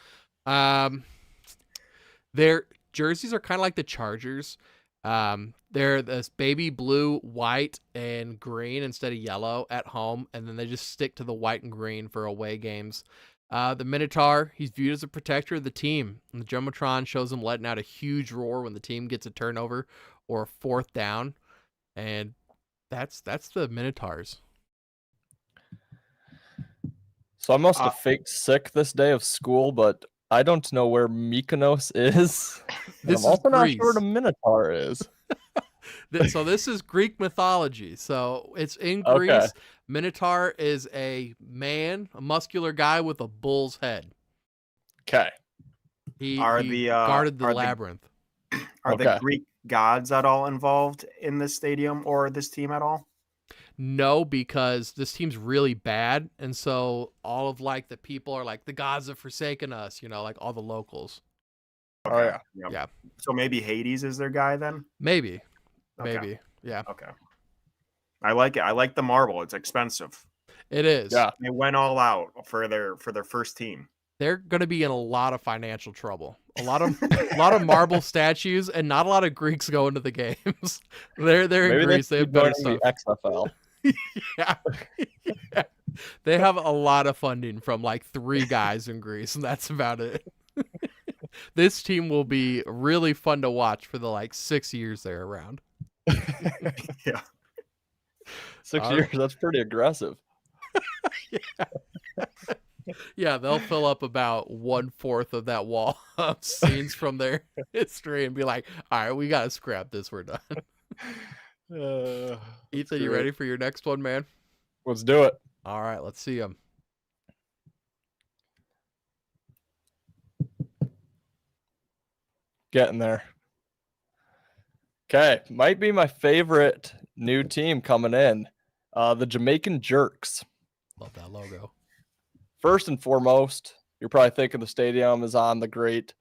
Their jerseys are kind of like the Chargers. They're this baby blue, white, and green instead of yellow at home, and then they just stick to the white and green for away games. The Minotaur, he's viewed as a protector of the team, and the Jumbotron shows him letting out a huge roar when the team gets a turnover or a 4th down, and that's the Minotaurs. So I must have faked sick this day of school, but I don't know where Mykonos is. This I'm also is not Greece. sure what a Minotaur is. So this is Greek mythology. So it's in Greece. Okay. Minotaur is a man, a muscular guy with a bull's head. Okay. He the guarded the are the- labyrinth. Are Okay. the Greek gods at all involved in this stadium or this team at all? No, because this team's really bad, and so all of like the people are like, the gods have forsaken us, like all the locals. Oh yeah. Yep. Yeah. So maybe Hades is their guy then? Maybe. Okay. Maybe. Yeah. Okay. I like it. I like the marble. It's expensive. It is. Yeah. They went all out for their first team. They're going to be in a lot of financial trouble. A lot of marble statues and not a lot of Greeks going to the games. They're Maybe in Greece. They they have better joining stuff. the XFL. Yeah. Yeah. They have a lot of funding from like 3 guys in Greece, and that's about it. This team will be really fun to watch for the like 6 years they're around. Yeah. 6 years. That's pretty aggressive. Yeah, they'll fill up about 1/4 of that wall of scenes from their history and be like, all right, we got to scrap this. We're done. Ethan, you ready for your next one, man? Let's do it. All right, let's see them. Getting there. Okay, might be my favorite new team coming in. The Jamaican Jerks. Love that logo. First and foremost, you're probably thinking the stadium is on the great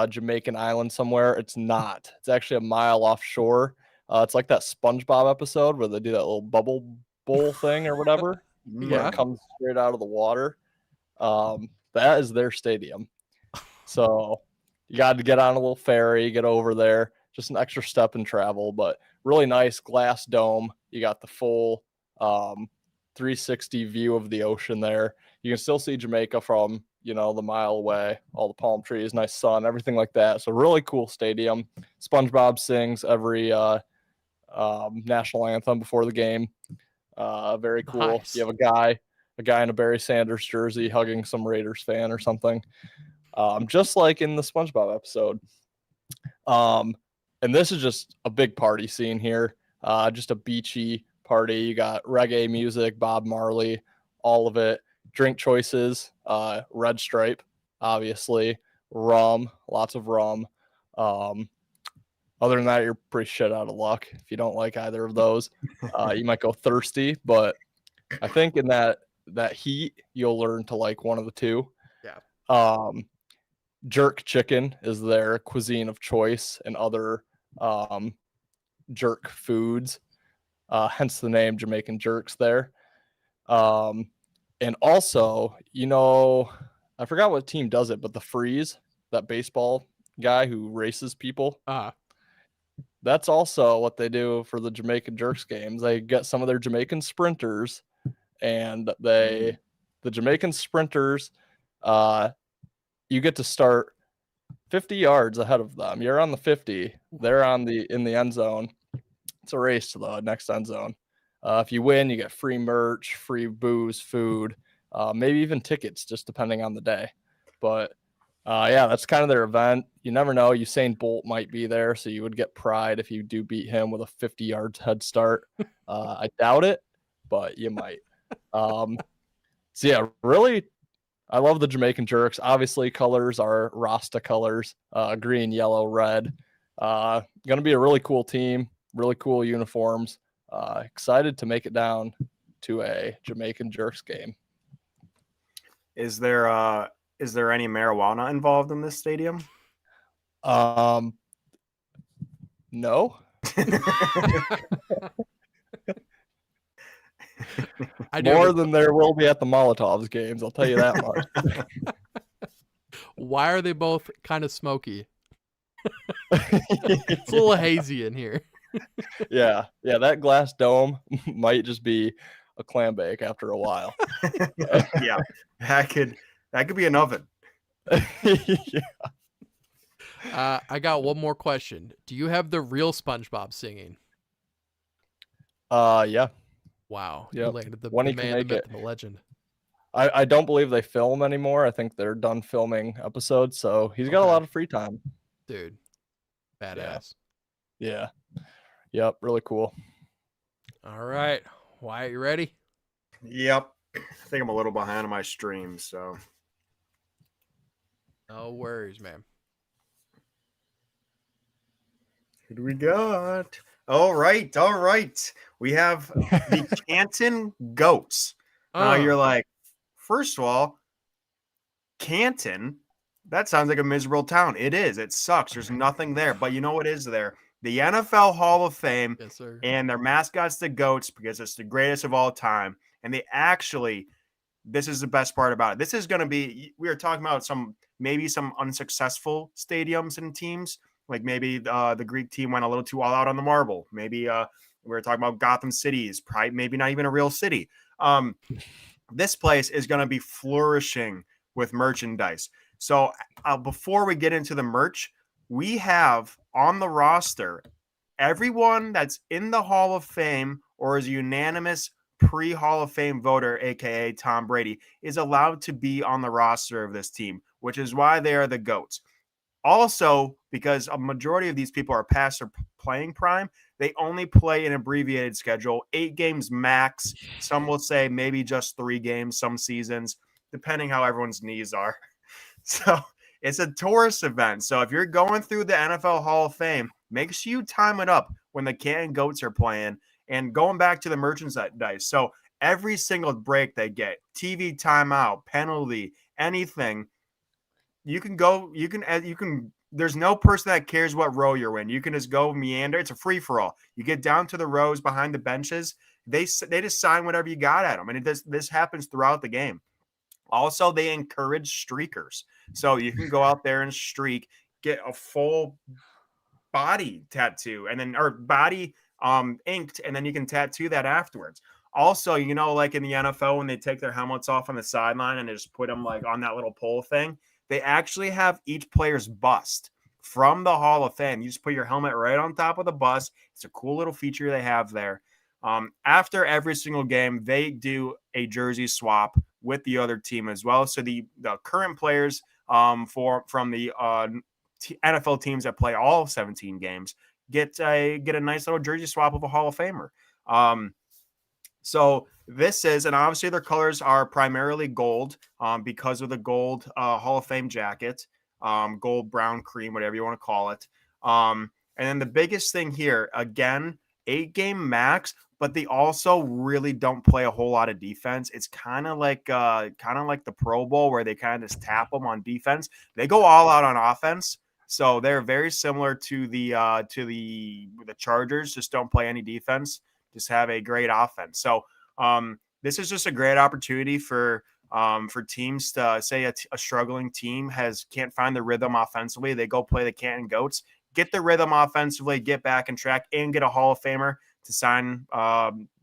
Jamaican island somewhere. It's not. It's actually a mile offshore. It's like that SpongeBob episode where they do that little bubble bowl thing or whatever. Where Yeah. it comes straight out of the water. That is their stadium. So you got to get on a little ferry, get over there. Just an extra step in travel, but really nice glass dome. You got the full 360 view of the ocean there. You can still see Jamaica from, the mile away, all the palm trees, nice sun, everything like that. So really cool stadium. SpongeBob sings every national anthem before the game. Very cool. Nice. You have a guy in a Barry Sanders jersey hugging some Raiders fan or something. Just like in the SpongeBob episode. And this is just a big party scene here. Just a beachy party. You got reggae music, Bob Marley, all of it. Drink choices, Red Stripe, obviously. Rum, lots of rum. Other than that, you're pretty shit out of luck if you don't like either of those. You might go thirsty, but I think in that heat, you'll learn to like one of the two. Yeah. Jerk chicken is their cuisine of choice and other jerk foods, hence the name Jamaican Jerks there. And also, I forgot what team does it, but the Freeze, that baseball guy who races people, that's also what they do for the Jamaican Jerks games. They get some of their Jamaican sprinters, and the Jamaican sprinters, you get to start 50 yards ahead of them. You're on the 50. They're in the end zone. It's a race to the next end zone. If you win, you get free merch, free booze, food, maybe even tickets, just depending on the day. But yeah, that's kind of their event. You never know. Usain Bolt might be there, so you would get pride if you do beat him with a 50 yards head start. I doubt it, but you might. So yeah, really, I love the Jamaican Jerks. Obviously, colors are Rasta colors, green, yellow, red. Going to be a really cool team, really cool uniforms. Excited to make it down to a Jamaican Jerks game. Is there any marijuana involved in this stadium? No. More than there will be at the Molotovs games, I'll tell you that much. Why are they both kind of smoky? It's a little hazy in here. Yeah, that glass dome might just be a clam bake after a while. Yeah, that could be an oven. Yeah. I got one more question. Do you have the real SpongeBob singing? Yeah. Wow. Yep. You landed the When he man, can the make myth, it. and the legend. I don't believe they film anymore. I think they're done filming episodes, so he's got a Okay. lot of free time. Dude. Badass. Yeah. Yep, really cool. All right. Wyatt, you ready? Yep. I think I'm a little behind on my stream, so No worries, man. who do we got? All right. We have the Canton Goats. Now you're like, first of all, Canton, that sounds like a miserable town. It is. It sucks. There's nothing there. But you know what is there? The NFL Hall of Fame, Yes, sir. and their mascot's the Goats because it's the greatest of all time. And they actually, this is the best part about it. This is going to be, we are talking about maybe some unsuccessful stadiums and teams. Like maybe the Greek team went a little too all out on the marble. Maybe we were talking about Gotham Cities, probably maybe not even a real city. This place is going to be flourishing with merchandise. So before we get into the merch, we have on the roster everyone that's in the Hall of Fame or is a unanimous pre-Hall of Fame voter, aka Tom Brady, is allowed to be on the roster of this team, which is why they are the GOATs. Also, because a majority of these people are past their playing prime, they only play an abbreviated schedule, 8 games max. Some will say maybe just 3 games some seasons, depending how everyone's knees are. So it's a tourist event. So if you're going through the NFL Hall of Fame, make sure you time it up when the Canton Goats are playing. And going back to the merchandise, so every single break they get, TV timeout, penalty, anything, you can go, you can, there's no person that cares what row you're in. You can just go meander. It's a free for all. You get down to the rows behind the benches. They just sign whatever you got at them. And this happens throughout the game. Also, they encourage streakers. So you can go out there and streak, get a full body tattoo and then, or body inked, and then you can tattoo that afterwards. Also, like in the NFL, when they take their helmets off on the sideline and they just put them like on that little pole thing, they actually have each player's bust from the Hall of Fame. You just put your helmet right on top of the bust. It's a cool little feature they have there. After every single game, they do a jersey swap with the other team as well. So the current players from the NFL teams that play all 17 games get a nice little jersey swap of a Hall of Famer. So this is, and obviously their colors are primarily gold because of the gold Hall of Fame jacket, gold, brown, cream, whatever you want to call it. And then the biggest thing here, again, 8-game max, but they also really don't play a whole lot of defense. It's kind of like the Pro Bowl where they kind of just tap them on defense. They go all out on offense. So they're very similar to the Chargers, just don't play any defense, just have a great offense. So this is just a great opportunity for teams to say a struggling team can't find the rhythm offensively. They go play the Canton Goats, get the rhythm offensively, get back in track, and get a Hall of Famer to sign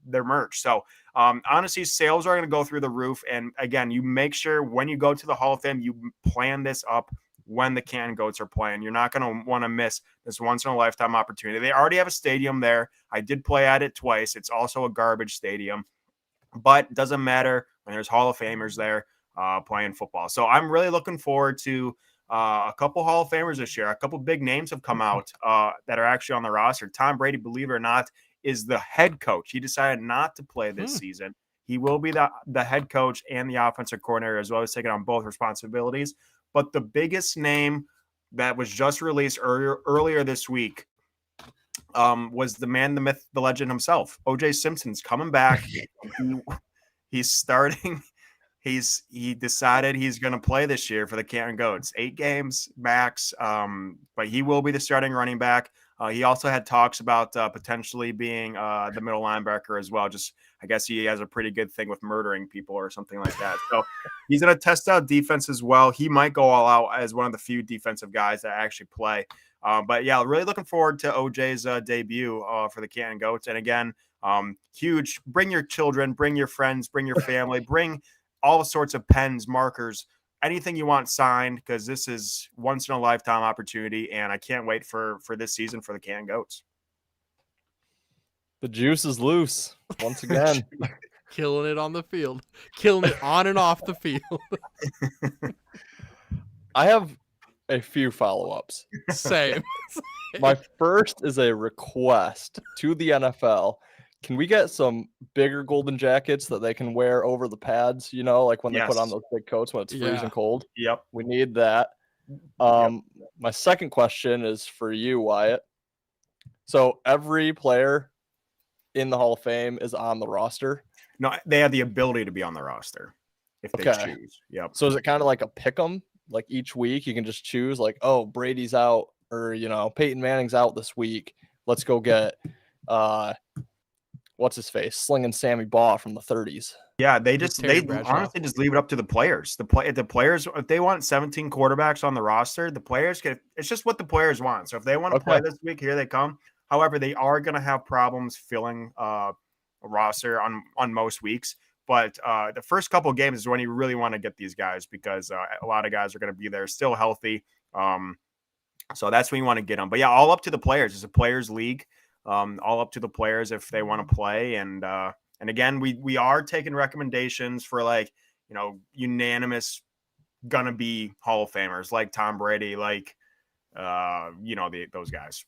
their merch. So honestly, sales are going to go through the roof. And again, you make sure when you go to the Hall of Fame, you plan this up when the Canton Goats are playing. You're not going to want to miss this once-in-a-lifetime opportunity. They already have a stadium there. I did play at it twice. It's also a garbage stadium, but it doesn't matter when there's Hall of Famers there playing football. So I'm really looking forward to a couple Hall of Famers this year. A couple big names have come out that are actually on the roster. Tom Brady, believe it or not, is the head coach. He decided not to play this season. He will be the head coach and the offensive coordinator as well, as taking on both responsibilities. But the biggest name that was just released earlier this week was the man, the myth, the legend himself. O.J. Simpson's coming back. He's starting. He decided he's going to play this year for the Canton Goats. 8 games max, but he will be the starting running back. He also had talks about potentially being the middle linebacker as well. Just, I guess he has a pretty good thing with murdering people or something like that. So he's going to test out defense as well. He might go all out as one of the few defensive guys that actually play. But yeah, really looking forward to OJ's debut for the Canton Goats. And again, huge, bring your children, bring your friends, bring your family, bring all sorts of pens, markers, anything you want signed, because this is once in a lifetime opportunity. And I can't wait for this season for the Canton Goats. The juice is loose once again. Killing it on the field, killing it on and off the field. I have a few follow-ups. Same. My first is a request to the NFL. Can we get some bigger golden jackets that they can wear over the pads, like when they put on those big coats when it's freezing cold? Yep. We need that. My second question is for you, Wyatt. So every player in the Hall of Fame is on the roster? No, they have the ability to be on the roster if they choose. Yep. So is it kind of like a pick 'em? Like each week you can just choose like, oh, Brady's out, or, Peyton Manning's out this week. Let's go get what's his face? Slinging Sammy Baugh from the 30s. Yeah, they Terry Bradshaw. honestly just leave it up to the players. If they want 17 quarterbacks on the roster, the players get it's just what the players want. So if they want to play this week, here they come. However, they are going to have problems filling a roster on most weeks. But the first couple of games is when you really want to get these guys because a lot of guys are going to be there still healthy. So that's when you want to get them. But yeah, all up to the players. It's a players league. All up to the players if they want to play. And again, we are taking recommendations for like, unanimous gonna be Hall of Famers like Tom Brady, like those guys.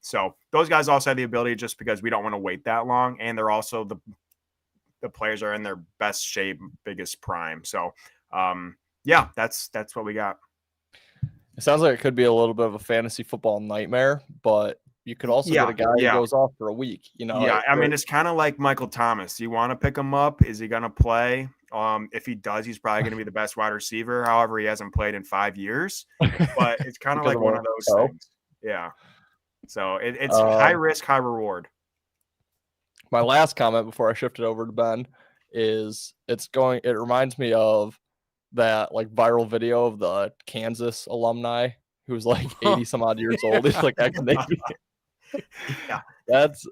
So those guys also have the ability just because we don't want to wait that long, and they're also the players are in their best shape, biggest prime. So yeah, that's what we got. It sounds like it could be a little bit of a fantasy football nightmare, but you could also get a guy who goes off for a week. Yeah, I mean, it's kind of like Michael Thomas. You want to pick him up? Is he going to play? If he does, he's probably going to be the best wide receiver. However, he hasn't played in 5 years. But it's kind of like one of those things. Yeah. So it's high risk, high reward. My last comment before I shift it over to Ben is it reminds me of that like viral video of the Kansas alumni who's like 80 some odd years old. He's like ex-Navy. Yeah, that's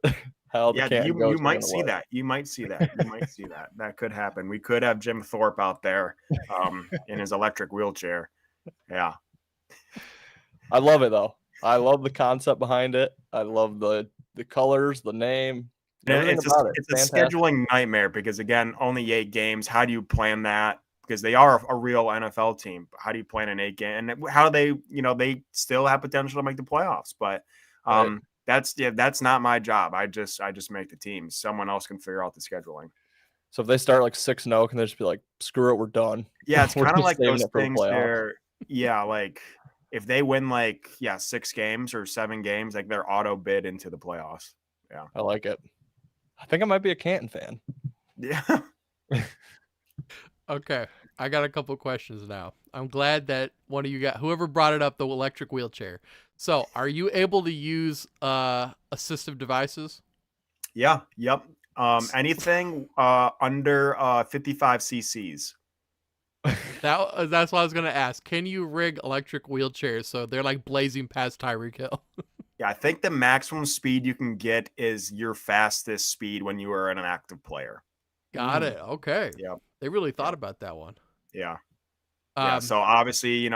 how the can goes. You might see that. You might see that. That could happen. We could have Jim Thorpe out there in his electric wheelchair. Yeah. I love it though. I love the concept behind it. I love the colors, the name. It's a scheduling nightmare because again, only 8 games. How do you plan that? Because they are a real NFL team. How do you plan an 8 game? And how do they still have potential to make the playoffs? But right. That's not my job. I just make the teams. Someone else can figure out the scheduling. So if they start like 6-0, can they just be like, screw it, we're done? Yeah, it's kind of like those things where, like if they win 6 games or 7 games, like they're auto bid into the playoffs. Yeah, I like it. I think I might be a Canton fan. Yeah. Okay, I got a couple questions now. I'm glad that one of you whoever brought it up, the electric wheelchair. So, are you able to use assistive devices? Yeah. Yep. Anything under 55 cc's. That's what I was gonna ask. Can you rig electric wheelchairs so they're like blazing past Tyreek Hill? Yeah, I think the maximum speed you can get is your fastest speed when you are an active player. Got it. Okay. Yeah. They really thought about that one. Yeah. So obviously,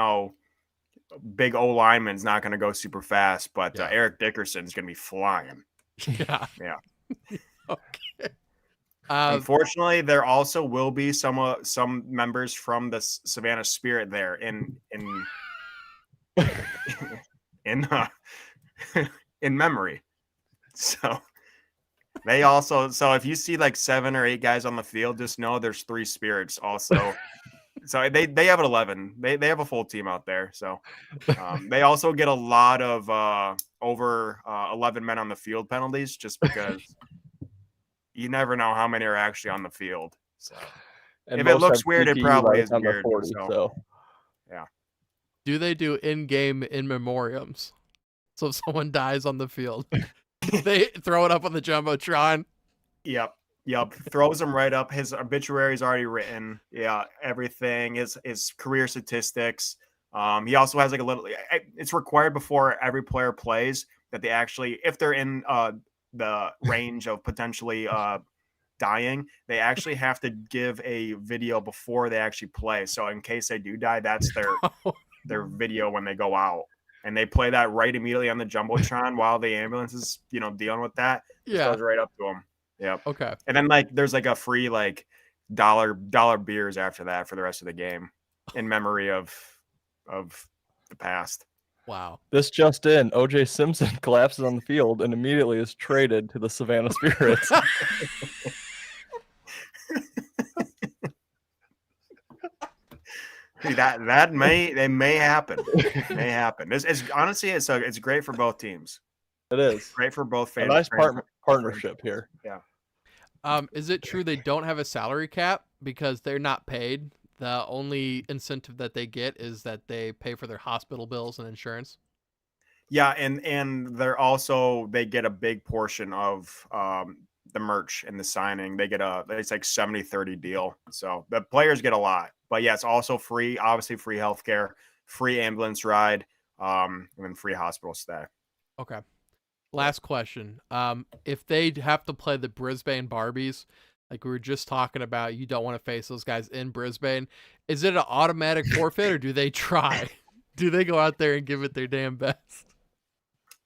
big O lineman's not going to go super fast, but Eric Dickerson's going to be flying. Yeah. Yeah. Okay. Unfortunately, there also will be some members from the Savannah Spirit there in in memory. So if you see like 7 or 8 guys on the field, just know there's 3 spirits also. So they have an 11. They have a full team out there. So they also get a lot of over 11 men on the field penalties just because you never know how many are actually on the field. So and if it looks weird, it probably is weird. 40, so yeah. Do they do in-game in memoriams? So if someone dies on the field, they throw it up on the Jumbotron. Yep. Throws him right up. His obituary is already written. Yeah, everything. His career statistics. He also has like a little. It's required before every player plays that they actually, if they're in the range of potentially dying, they actually have to give a video before they actually play. So in case they do die, that's their video when they go out. And they play that right immediately on the Jumbotron while the ambulance is, dealing with that. It goes right up to them. Yep. Okay. And then there's like a free dollar beers after that for the rest of the game in memory of the past. Wow. This just in, O.J. Simpson collapses on the field and immediately is traded to the Savannah Spirits. That may happen. It may happen. Honestly, it's great for both teams. It is great for both fans. A nice partnership here. Yeah. Is it true they don't have a salary cap because they're not paid? The only incentive that they get is that they pay for their hospital bills and insurance. Yeah, and they get a big portion of the merch and the signing. They get it's like 70-30 deal. So the players get a lot. But yeah, it's also free, obviously free healthcare, free ambulance ride, and then free hospital stay. Okay. Last question. If they have to play the Brisbane Barbies, like we were just talking about, you don't want to face those guys in Brisbane. Is it an automatic forfeit, or do they try? Do they go out there and give it their damn best?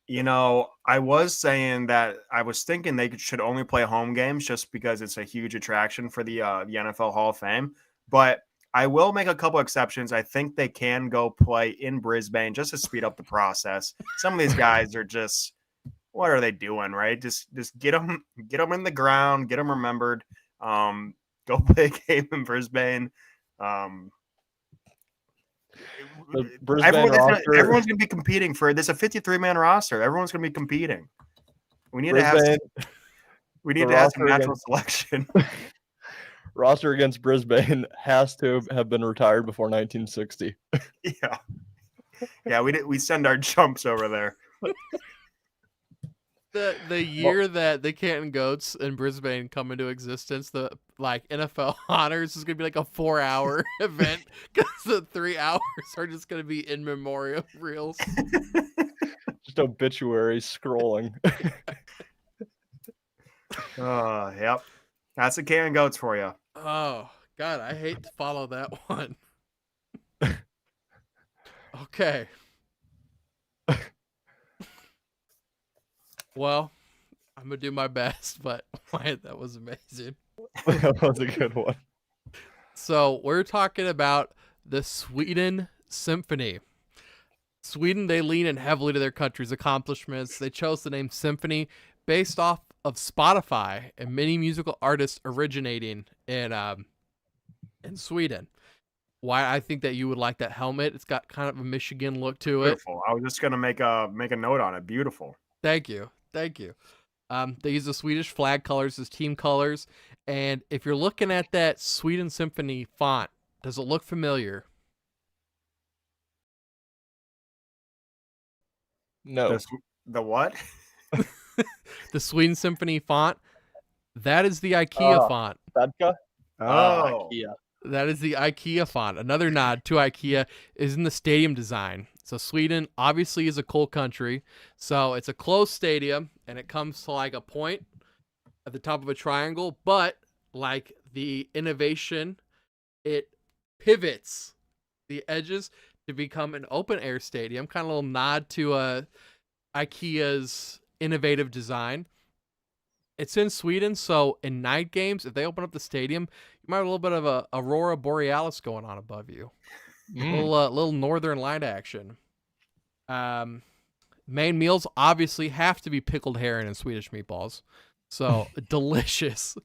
You know, I was saying that I was thinking they should only play home games just because it's a huge attraction for the NFL Hall of Fame. But I will make a couple exceptions. I think they can go play in Brisbane just to speed up the process. Some of these guys are just, what are they doing, right? Just get them in the ground, get them remembered. Go play a game in Brisbane. Everyone's going to be competing for this. A 53-man roster. Everyone's going to be competing. We need to have some natural selection. Roster against Brisbane has to have been retired before 1960. Yeah. We send our jumps over there. The year that the Canton Goats in Brisbane come into existence, the NFL honors is gonna be like a 4-hour event because the 3 hours are just gonna be in memoriam reels. Just obituaries scrolling. Yep. That's the Canton Goats for you. Oh God, I hate to follow that one. Okay. Well, I'm gonna do my best, but Wyatt, that was amazing. That was a good one. So we're talking about the Sweden Symphony. Sweden, they lean in heavily to their country's accomplishments. They chose the name Symphony based off of Spotify and many musical artists originating in Sweden. Why I think that you would like that helmet. It's got kind of a Michigan look to it. Beautiful. I was just gonna make a note on it. Beautiful. Thank you. They use the Swedish flag colors as team colors. And if you're looking at that Sweden Symphony font, does it look familiar? No. The what? The Sweden Symphony font. That is the IKEA font. Vodka? Oh. IKEA. That is the IKEA font. Another nod to IKEA is in the stadium design. So Sweden obviously is a cold country. So it's a closed stadium and it comes to like a point at the top of a triangle, but like the innovation, it pivots the edges to become an open air stadium, kind of a little nod to IKEA's innovative design. It's in Sweden, so in night games, if they open up the stadium, you might have a little bit of a Aurora Borealis going on above you. Little northern light action. Main meals obviously have to be pickled herring and Swedish meatballs. So delicious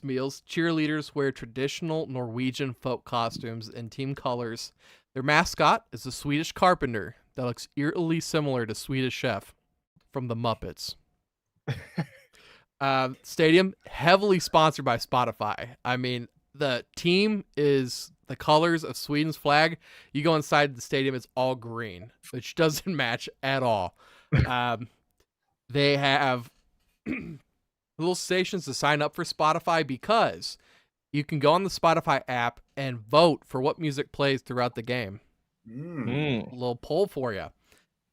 meals. Cheerleaders wear traditional Norwegian folk costumes and team colors. Their mascot is a Swedish carpenter that looks eerily similar to Swedish Chef from the Muppets. Stadium heavily sponsored by Spotify. I mean, the team is the colors of Sweden's flag. You go inside the stadium, it's all green, which doesn't match at all. They have little stations to sign up for Spotify because you can go on the Spotify app and vote for what music plays throughout the game. A little poll for you.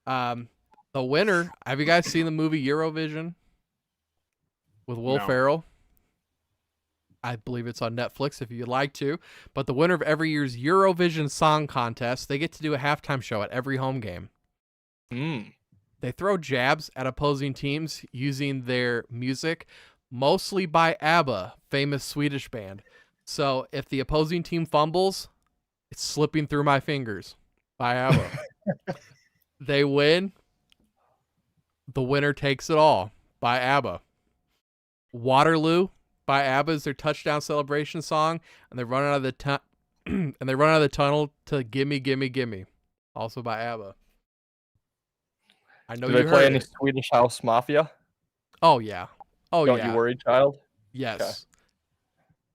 The winner, have you guys seen the movie Eurovision with Will Ferrell? I believe it's on Netflix if you'd like to. But the winner of every year's Eurovision Song Contest, they get to do a halftime show at every home game. They throw jabs at opposing teams using their music, mostly by ABBA, famous Swedish band. So if the opposing team fumbles, it's Slipping Through My Fingers by ABBA. They win. The winner takes it all by ABBA. Waterloo by ABBA is their touchdown celebration song, and they run out of the tunnel to Gimme Gimme Gimme, also by ABBA. I know Do you they play heard any it. Swedish House Mafia? Oh yeah. Don't you worry, child? Yes.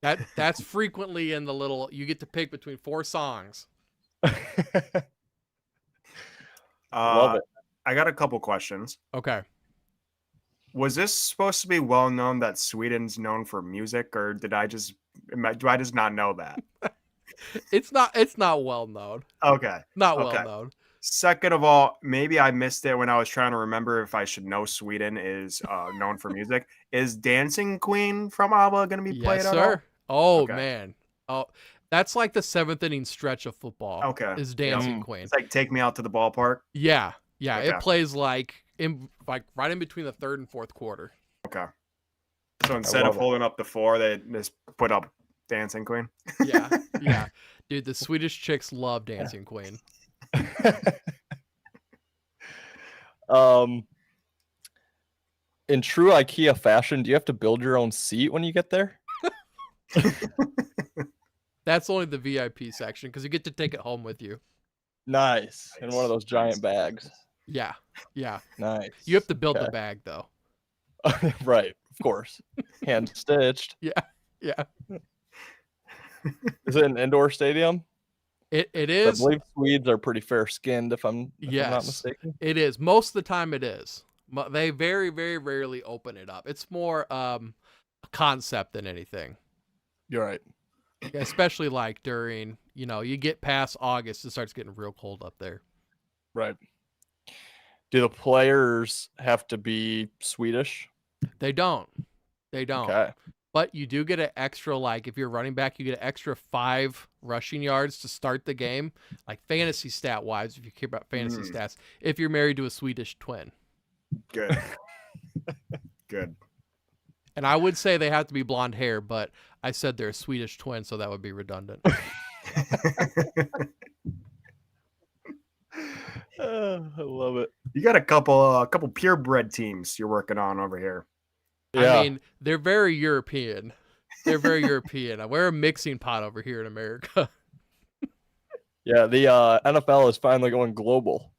Okay. That's frequently in the little. You get to pick between 4 songs. Love it. I got a couple questions. Okay. Was this supposed to be well known that Sweden's known for music, or do I just not know that? It's not well known. Okay. Not well Okay. known. Second of all, maybe I missed it when I was trying to remember if I should know Sweden is known for music. Is Dancing Queen from ABBA going to be played Yes, at all? sir. Oh Okay. man. Oh, that's like the 7th inning stretch of football. Okay. Is Yep. Dancing Queen. It's like Take Me Out to the Ballpark. Yeah. Okay. It plays like right in between the 3rd and 4th quarter. Okay. So instead of holding up the 4, they just put up Dancing Queen. Yeah. Dude, the Swedish chicks love Dancing Queen. In true IKEA fashion, do you have to build your own seat when you get there? That's only the VIP section because you get to take it home with you. Nice. In one of those giant bags. Yeah. Nice. You have to build the bag though. Right, of course. Hand stitched. Yeah. Is it an indoor stadium? It is. I believe Swedes are pretty fair skinned, if I'm not mistaken. It is. Most of the time it is. They very, very rarely open it up. It's more a concept than anything. You're right. Especially like during, you get past August, it starts getting real cold up there. Right. Do the players have to be Swedish? They don't. Okay. But you do get an extra, like if you're running back, you get an extra 5 rushing yards to start the game. Like fantasy stat wise, if you care about fantasy stats, if you're married to a Swedish twin. Good. Good. And I would say they have to be blonde hair, but I said they're a Swedish twin, so that would be redundant. I love it. You got a couple purebred teams you're working on over here. Yeah. I mean, they're very European. We're a mixing pot over here in America. Yeah, the NFL is finally going global.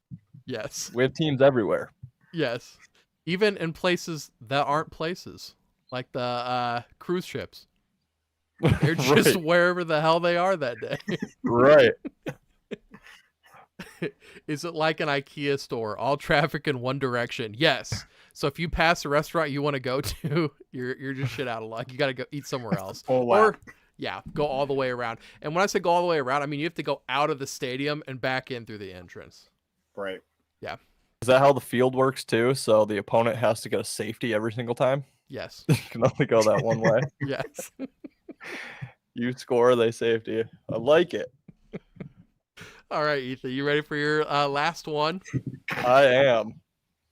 Yes. We have teams everywhere. Yes. Even in places that aren't places, like the cruise ships. They're just wherever the hell they are that day. Right. Is it like an IKEA store? All traffic in one direction. Yes. So if you pass a restaurant you want to go to, you're just shit out of luck. You got to go eat somewhere else. Or go all the way around. And when I say go all the way around, I mean you have to go out of the stadium and back in through the entrance. Right. Yeah. Is that how the field works too? So the opponent has to get a safety every single time? Yes. You can only go that one way. Yes. You score, they safety. I like it. All right, Ethan, you ready for your last one? I am.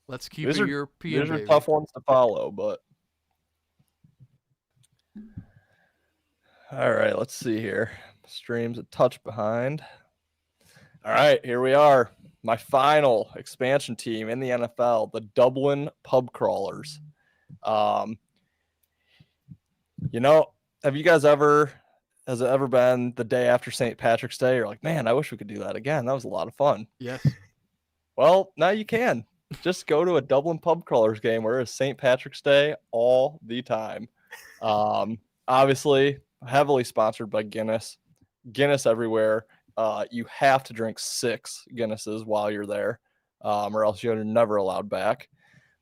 Let's keep it European. These are tough ones to follow, but all right, let's see here. Stream's a touch behind. All right, here we are. My final expansion team in the NFL, the Dublin Pub Crawlers. Have you guys has it ever been the day after St. Patrick's Day? You're like, man, I wish we could do that again. That was a lot of fun. Yes. Well, now you can. Just go to a Dublin Pub Crawlers game where it's St. Patrick's Day all the time. Obviously, heavily sponsored by Guinness. Guinness everywhere. You have to drink 6 Guinnesses while you're there, or else you're never allowed back.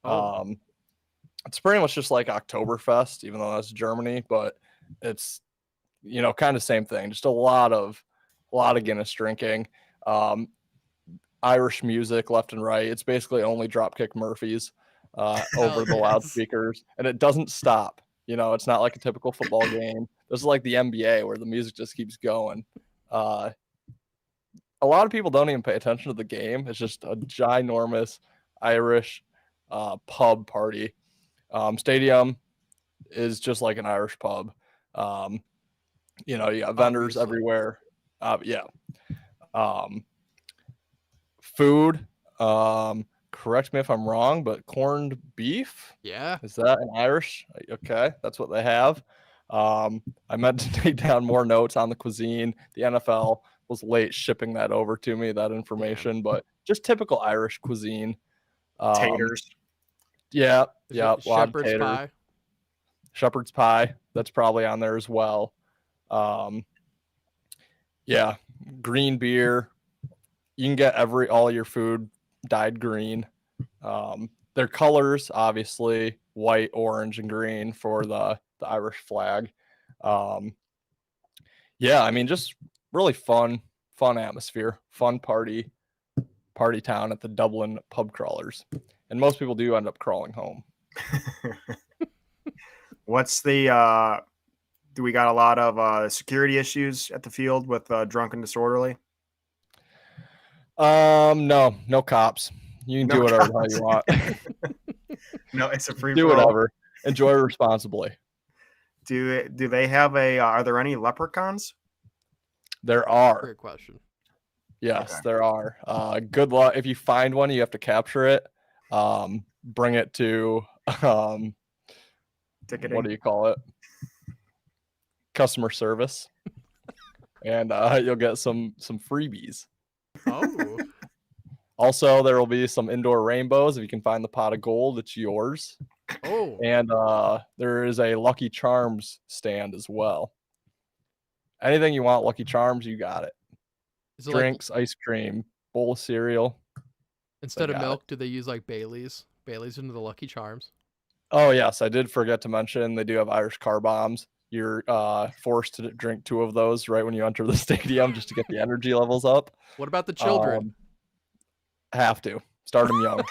It's pretty much just like Oktoberfest, even though that's Germany, but it's kind of same thing. Just a lot of Guinness drinking. Irish music left and right. It's basically only Dropkick Murphys over the loudspeakers, and it doesn't stop. It's not like a typical football game. This is like the NBA where the music just keeps going. A lot of people don't even pay attention to the game. It's just a ginormous Irish pub party. Stadium is just like an Irish pub. You got vendors everywhere. Food. Correct me if I'm wrong, but corned beef. Yeah. Is that an Irish? Okay, that's what they have. I meant to take down more notes on the cuisine. The NFL was late shipping that over to me, that information, but just typical Irish cuisine. Taters. Yeah. Shepherd's pie. Shepherd's pie. That's probably on there as well. Green beer. You can get all your food dyed green. their colors, obviously, white, orange, and green for the Irish flag. Yeah, I mean, just really fun atmosphere, fun party town at the Dublin pub crawlers. And most people do end up crawling home. What's the do we got a lot of security issues at the field with drunk and disorderly? No cops. You can No do whatever the hell cops. you want. No, it's a free Do for all. whatever. Enjoy responsibly. Do they have are there any leprechauns? There are. Great question. Yes, Okay. there are. Good luck. If you find one, you have to capture it. Bring it to Ticketing. what do you call it? Customer service. And you'll get some freebies. Oh. Also, there will be some indoor rainbows. If you can find the pot of gold, it's yours. Oh. And there is a Lucky Charms stand as well. Anything you want, Lucky Charms, you got it. Is it Drinks, ice cream, bowl of cereal. instead of got milk, do they use like Bailey's? Bailey's into the Lucky Charms? Oh, yes, I did forget to mention they do have Irish car bombs. You're forced to drink 2 of those right when you enter the stadium just to get the energy levels up. What about the children? Have to. Start them young.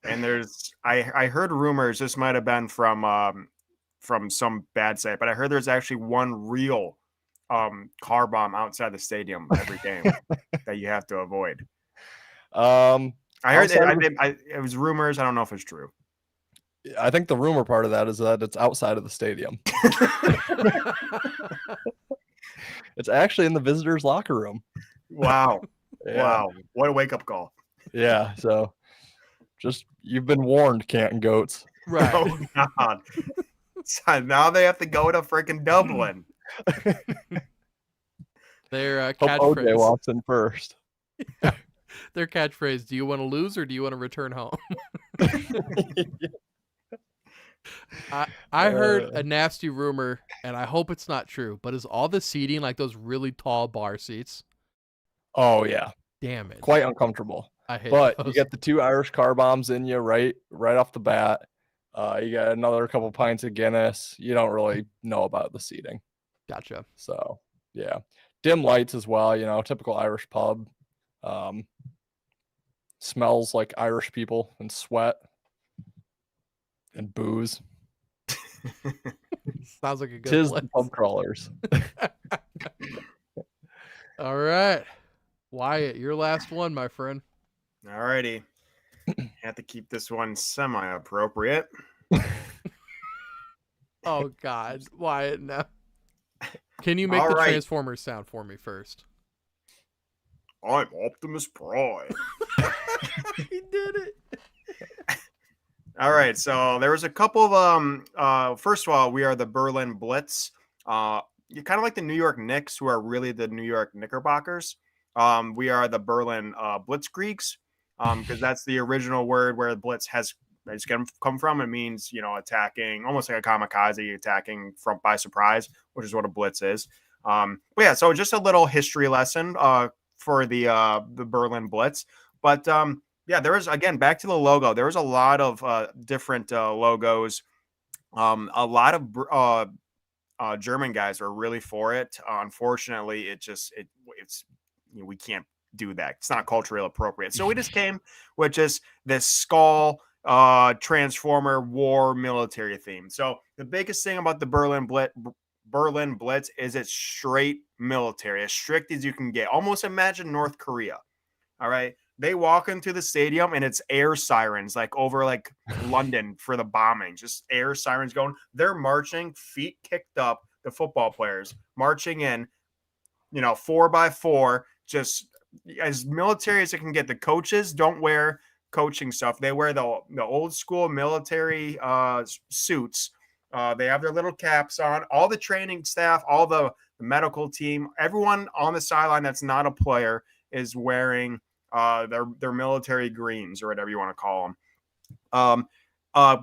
And I heard rumors, this might have been from some bad site, but I heard there's actually one real car bomb outside the stadium every game that you have to avoid. I heard it was rumors. I don't know if it's true. I think the rumor part of that is that it's outside of the stadium. It's actually in the visitors' locker room. Wow. Yeah. Wow. What a wake-up call. Yeah, so just you've been warned, Canton Goats. Right. Oh, God. So now they have to go to freaking Dublin. Their Hope OJ catchphrase. walks in first. Their catchphrase: "Do you want to lose or do you want to return home?" I heard a nasty rumor, and I hope it's not true. But is all the seating like those really tall bar seats? Oh yeah, Damn it! quite uncomfortable. I hate But those. you get the 2 Irish car bombs in you right off the bat. You got another couple pints of Guinness. You don't really know about the seating. Gotcha. So yeah, dim lights as well. Typical Irish pub. Smells like Irish people and sweat and booze. Sounds like a good Tis place. the pub crawlers. All right, Wyatt, your last one, my friend. All righty. Have to keep this one semi-appropriate. Oh God, Wyatt, no. Can you make All the right. Transformers sound for me first? I'm Optimus Prime. He did it. All right, so there was a couple of first of all, we are the Berlin Blitz. You're kind of like the New York Knicks, who are really the New York Knickerbockers. We are the Berlin Blitzkriegs, because that's the original word where Blitz has come from. It means, attacking, almost like a kamikaze, attacking from by surprise, which is what a blitz is. But yeah, so just a little history lesson for the Berlin Blitz. But yeah, there was, again, back to the logo. There was a lot of different logos. A lot of German guys are really for it. Unfortunately, it's we can't do that. It's not culturally appropriate. So we just came with just this skull transformer war military theme. So the biggest thing about the Berlin Blitz is it's straight military, as strict as you can get. Almost imagine North Korea. All right. They walk into the stadium and it's air sirens, like over like London for the bombing, just air sirens going. They're marching, feet kicked up, the football players marching in, 4x4, just as military as it can get. The coaches don't wear coaching stuff. They wear the old school military suits. They have their little caps on. All the training staff, all the medical team, everyone on the sideline that's not a player is wearing their military greens, or whatever you want to call them.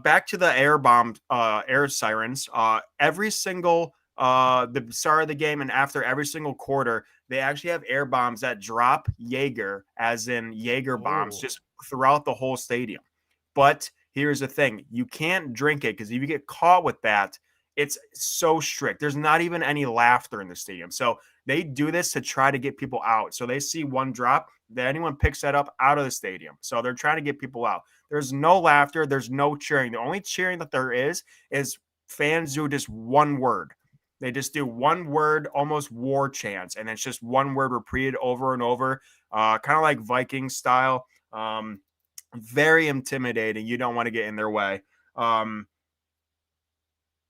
Back to the air sirens. Every single the start of the game and after every single quarter, they actually have air bombs that drop Jaeger, as in Jaeger bombs, Ooh. just throughout the whole stadium. But here's the thing: you can't drink it, because if you get caught with that, it's so strict. There's not even any laughter in the stadium. So they do this to try to get people out. So they see one drop, that anyone picks that up out of the stadium. So they're trying to get people out. There's no laughter. There's no cheering. The only cheering that there is fans do just one word. They just do one word, almost war chants, and it's just one word repeated over and over, kind of like Viking style. Very intimidating. You don't want to get in their way.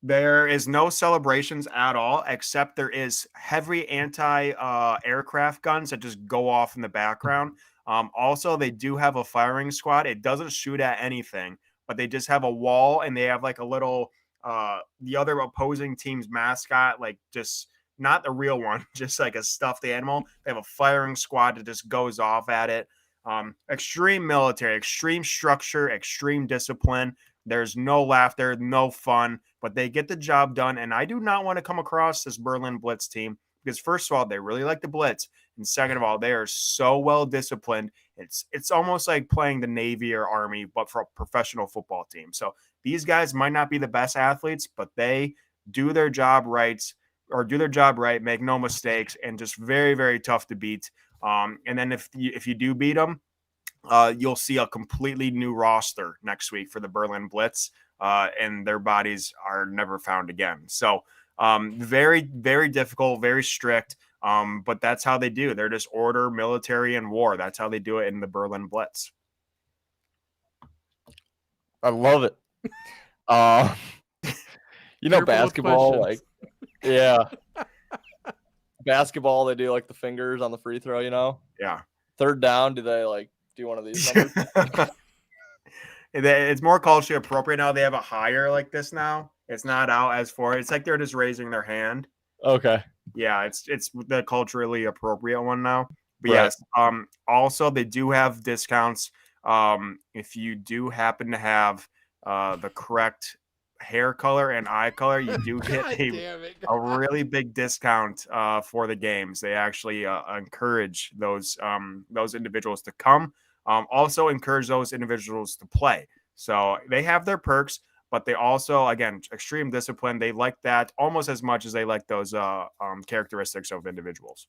There is no celebrations at all, except there is heavy anti-aircraft guns that just go off in the background. Also, they do have a firing squad. It doesn't shoot at anything, but they just have a wall, and they have like a little the other opposing team's mascot, like just not the real one, just like a stuffed animal. They have a firing squad that just goes off at it. Extreme military, extreme structure, extreme discipline. There's no laughter, no fun, but they get the job done. And I do not want to come across this Berlin Blitz team, because first of all, they really like the blitz, and second of all, they are so well disciplined. It's almost like playing the Navy or Army, but for a professional football team. So these guys might not be the best athletes, but they do their job right, make no mistakes, and just very, very tough to beat. And then if you do beat them, you'll see a completely new roster next week for the Berlin Blitz, and their bodies are never found again. So very, very difficult, very strict, but that's how they do. They're just order, military, and war. That's how they do it in the Berlin Blitz. I love it. Careful with basketball, like, questions. yeah. Basketball, they do like the fingers on the free throw, Yeah. Third down, do they like do one of these numbers? It's more culturally appropriate now. They have a higher like this now. It's not out as far. It's like they're just raising their hand. Okay. Yeah, it's the culturally appropriate one now. But Right. yes, also they do have discounts. If you do happen to have the correct hair color and eye color, you do get God damn it. a really big discount for the games. They actually encourage those individuals to come. Also encourage those individuals to play. So they have their perks, but they also, again, extreme discipline. They like that almost as much as they like those characteristics of individuals.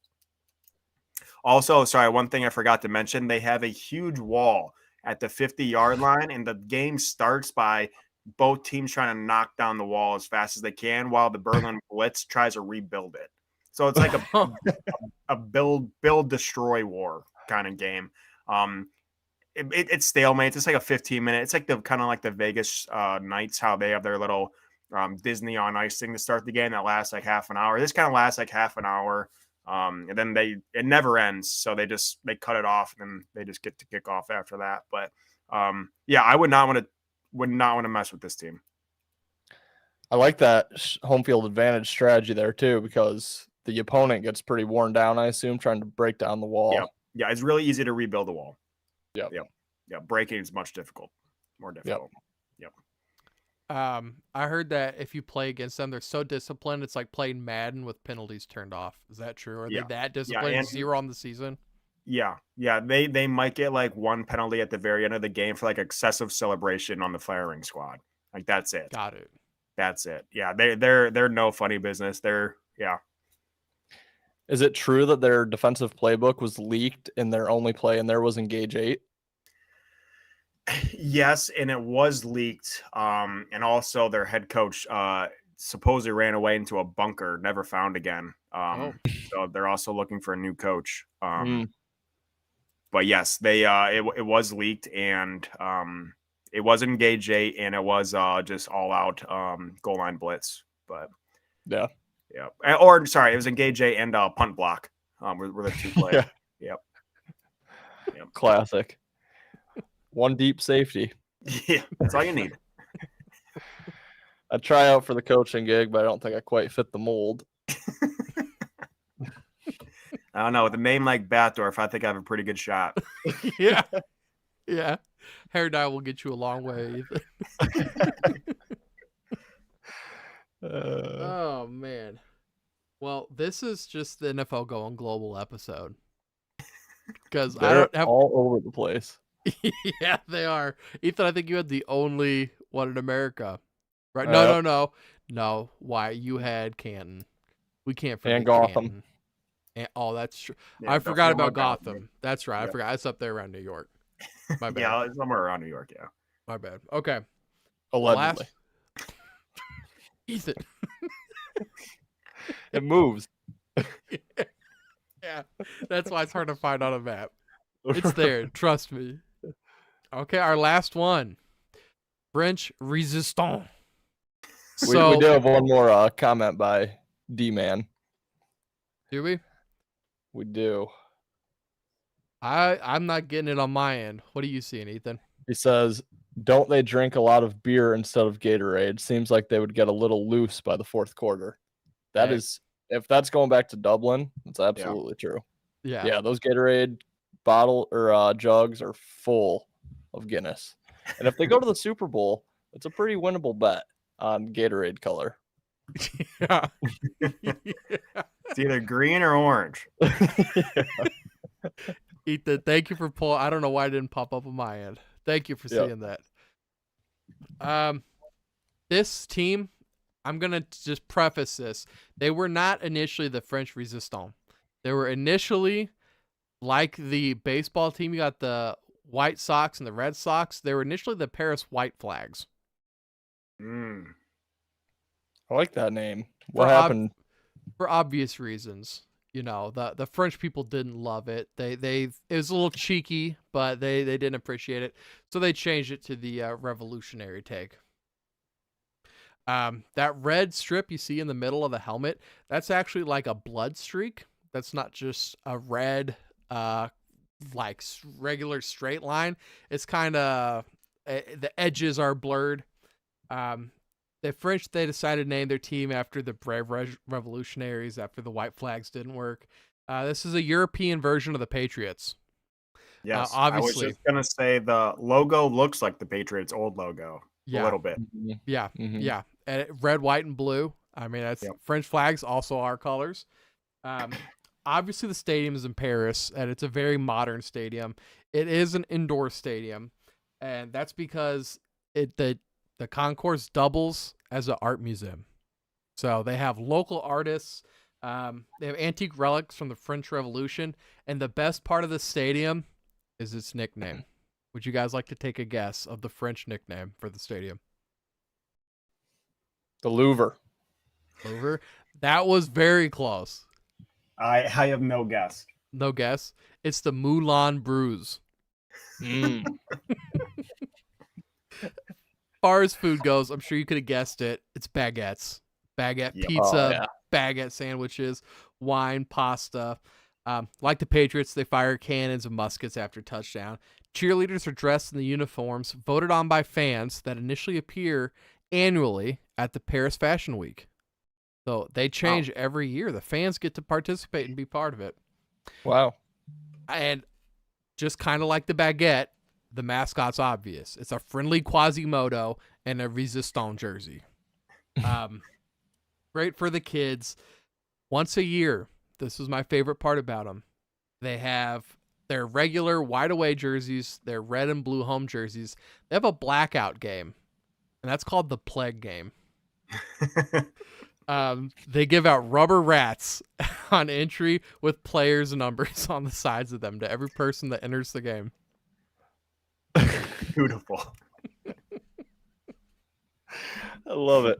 Also, sorry, one thing I forgot to mention, they have a huge wall at the 50-yard line, and the game starts by both teams trying to knock down the wall as fast as they can while the Berlin Blitz tries to rebuild it. So it's like a build destroy war kind of game. It's stalemate. It's like a 15-minute. It's like the kind of like the Vegas Knights, how they have their little Disney on Ice thing to start the game that lasts like half an hour. This kind of lasts like half an hour. And then it never ends. So they cut it off, and then they just get to kick off after that. But yeah, I would not want to mess with this team. I like that home field advantage strategy there too, because the opponent gets pretty worn down, I assume, trying to break down the wall. Yeah, it's really easy to rebuild a wall. Yeah. Breaking is much more difficult. Yep. I heard that if you play against them, they're so disciplined. It's like playing Madden with penalties turned off. Is that true? Are they that disciplined? And 0 on the season? Yeah. They might get like one penalty at the very end of the game for like excessive celebration on the firing squad. Like that's it. Got it. That's it. Yeah, they're no funny business. Is it true that their defensive playbook was leaked and their only play in there was Engage 8? Yes, and it was leaked. And also their head coach supposedly ran away into a bunker, never found again. So they're also looking for a new coach. But yes, they it was leaked, and it was Engage 8, and it was just all out goal line blitz. But yeah. Or sorry, it was Engage 8 and punt block. Were the two plays. Yep. Classic. One deep safety. Yeah, that's all you need. I try out for the coaching gig, but I don't think I quite fit the mold. I don't know. With a name like Batdorf, I think I have a pretty good shot. Yeah. Hair dye will get you a long way. Oh man. Well, this is just the NFL going global episode because I They're don't have. all over the place. Yeah, they are. Ethan, I think you had the only one in America, right? Yep. No. Why you had Canton? We can't forget And Gotham. Canton. And, oh, that's true. Yeah, I don't forgot forget about Gotham. That's right. I Yep. forgot. It's up there around New York. My bad. Yeah, somewhere around New York. Yeah. My bad. Okay. Allegedly. Ethan. It moves. Yeah, that's why it's hard to find on a map. It's there. Trust me. Okay, our last one. French Resistance. We So, do have one more comment by D-Man. do we? We do. I'm not getting it on my end. What are you seeing, Ethan? He says, don't they drink a lot of beer instead of Gatorade? Seems like they would get a little loose by the fourth quarter. That Hey. is, if that's going back to Dublin, that's absolutely true. Yeah. Yeah, those Gatorade bottle or jugs are full of Guinness. And if they go to the Super Bowl, it's a pretty winnable bet on Gatorade color. Yeah. It's either green or orange. Ethan, thank you for pulling. I don't know why it didn't pop up on my end. Thank you for Yep. seeing that. This team, I'm gonna just preface this. They were not initially the French Resistance. They were initially like the baseball team. You got the White Sox and the Red Sox. They were initially the Paris White Flags. Mm. I like that name. What For happened? For obvious reasons. You know, the French people didn't love it. It was a little cheeky, but they didn't appreciate it. So they changed it to the revolutionary take. That red strip you see in the middle of the helmet, that's actually like a blood streak. That's not just a red like regular straight line. It's kind of the edges are blurred. The French, they decided to name their team after the brave revolutionaries after the white flags didn't work. This is a European version of the Patriots. Yes, obviously. I was just gonna say the logo looks like the Patriots' old logo a little bit. Yeah, Mhm. yeah. And red, white, and blue. I mean, that's French flags, also our colors. Obviously, the stadium is in Paris, and it's a very modern stadium. It is an indoor stadium, and that's because the concourse doubles as an art museum. So they have local artists. They have antique relics from the French Revolution, and the best part of the stadium is its nickname. Would you guys like to take a guess of the French nickname for the stadium? The Louvre. Louvre? That was very close. I have no guess. No guess. It's the Moulin Bruise. Mm. As far as food goes, I'm sure you could have guessed it. It's baguettes. Baguette pizza, baguette sandwiches, wine, pasta. Like the Patriots, they fire cannons and muskets after touchdown. Cheerleaders are dressed in the uniforms voted on by fans that initially appear annually at the Paris Fashion Week. So they change every year. The fans get to participate and be part of it. Wow. And just kind of like the baguette, the mascot's obvious. It's a friendly Quasimodo and a Resistance jersey. Great for the kids. Once a year, this is my favorite part about them. They have their regular wide away jerseys, their red and blue home jerseys. They have a blackout game, and that's called the Plague Game. They give out rubber rats on entry with players' numbers on the sides of them to every person that enters the game. Beautiful. I love it.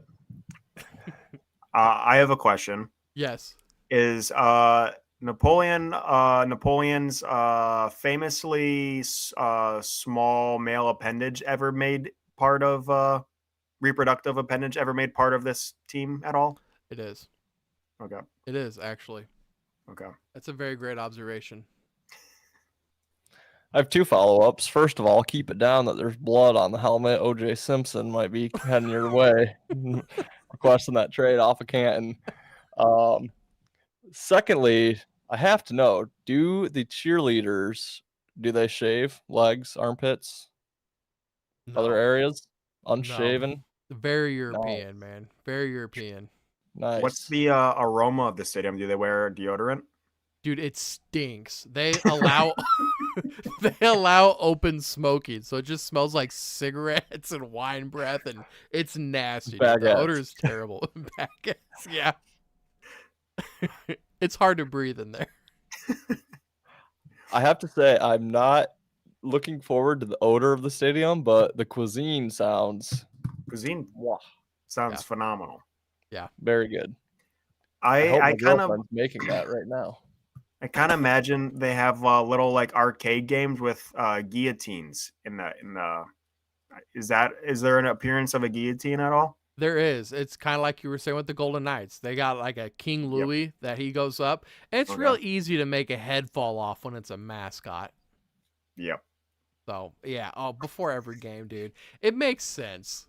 I have a question. Yes. Is Napoleon's famously small male appendage ever made part of reproductive appendage ever made part of this team at all? It is. Okay. It is, actually. Okay. That's a very great observation. I have two follow-ups. First of all, keep it down that there's blood on the helmet. O.J. Simpson might be heading your way, requesting that trade off of Canton. Secondly, I have to know, do the cheerleaders, do they shave legs, armpits, other areas, unshaven? Very European, man. Very European. Nice. What's the aroma of the stadium? Do they wear deodorant? Dude, it stinks. They allow they allow open smoking, so it just smells like cigarettes and wine breath, and it's nasty. Dude. The Baguettes. odor is terrible. Baguettes, yeah. It's hard to breathe in there. I have to say, I'm not looking forward to the odor of the stadium, but the cuisine sounds Cuisine wow, sounds Yeah. phenomenal. very good. I hope I my kind of girlfriend's making that right now. I kind of imagine they have little like arcade games with guillotines in the. Is there an appearance of a guillotine at all? There is. It's kind of like you were saying with the Golden Knights. They got like a King Louis that he goes up, and it's Okay. real easy to make a head fall off when it's a mascot. Yep. So yeah. Oh, before every game, dude, it makes sense.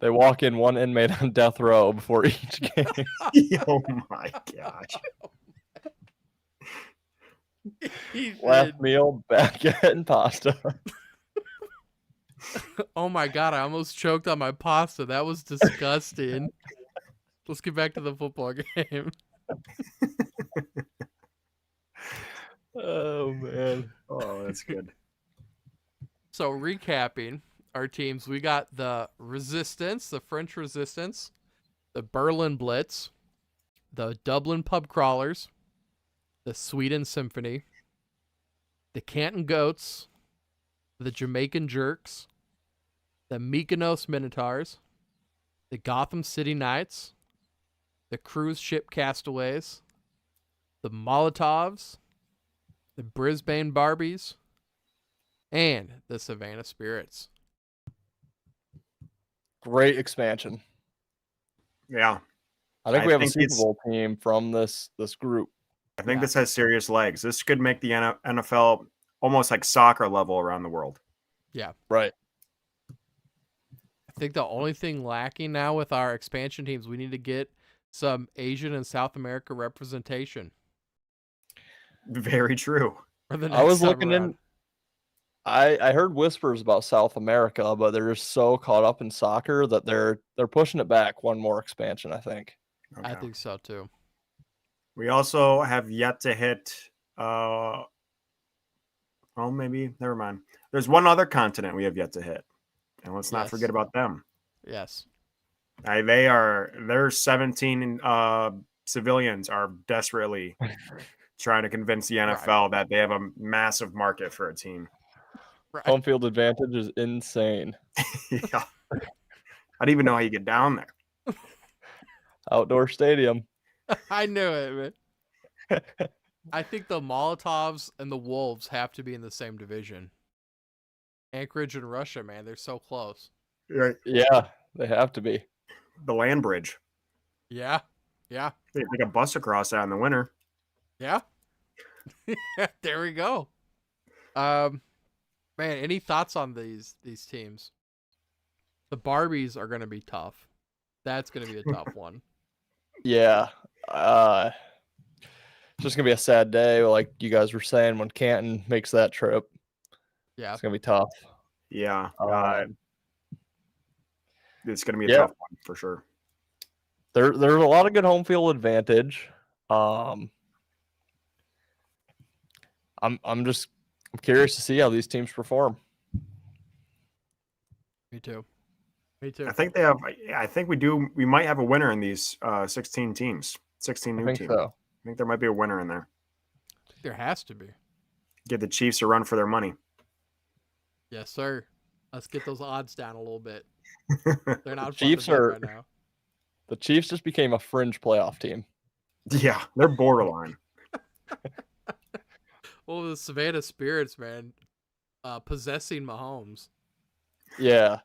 They walk in one inmate on death row before each game. Oh my gosh. He Last did. meal, baguette and pasta. Oh my god, I almost choked on my pasta. That was disgusting. Let's get back to the football game. Oh man. Oh, that's good. So recapping our teams, we got the Resistance, the French Resistance, the Berlin Blitz, the Dublin Pub Crawlers, the Sweden Symphony, the Canton Goats, the Jamaican Jerks, the Mykonos Minotaurs, the Gotham City Knights, the Cruise Ship Castaways, the Molotovs, the Brisbane Barbies, and the Savannah Spirits. Great expansion. Yeah. I think I we have a think Super it's- Bowl team from this group. I think Yeah. this has serious legs. This could make the NFL almost like soccer level around the world. Right. I think the only thing lacking now with our expansion teams, we need to get some Asian and South America representation Very true. for the I next was time looking around. in. I heard whispers about South America, but they're just so caught up in soccer that they're pushing it back one more expansion, I think. I Okay. think so too. We also have yet to hit. Well, maybe never mind. There's one other continent we have yet to hit, and let's not Yes. forget about them. Yes. Their 17 civilians are desperately trying to convince the NFL that they have a massive market for a team. Right. Home field advantage is insane. Yeah. I don't even know how you get down there. Outdoor stadium. I knew it, man. I think the Molotovs and the Wolves have to be in the same division. Anchorage and Russia, man, they're so close. Right. Yeah, they have to be. The land bridge. Yeah. Yeah. They take a bus across that in the winter. Yeah. There we go. Man, any thoughts on these teams? The Barbies are going to be tough. That's going to be a tough one. Yeah. It's just gonna be a sad day, like you guys were saying, when Canton makes that trip. Yeah. It's gonna be tough. Yeah. It's going to be a yeah. tough one for sure. There's a lot of good home field advantage. I'm curious to see how these teams perform. Me too. Me too. I think we might have a winner in these 16 teams. 16 new I think teams. so. I think there might be a winner in there. I think there has to be. Give the Chiefs a run for their money. Yes, sir. Let's get those odds down a little bit. They're not fun to Chiefs bet are- right now. The Chiefs just became a fringe playoff team. Yeah, they're borderline. Well, the Savannah Spirits, man, possessing Mahomes. Yeah.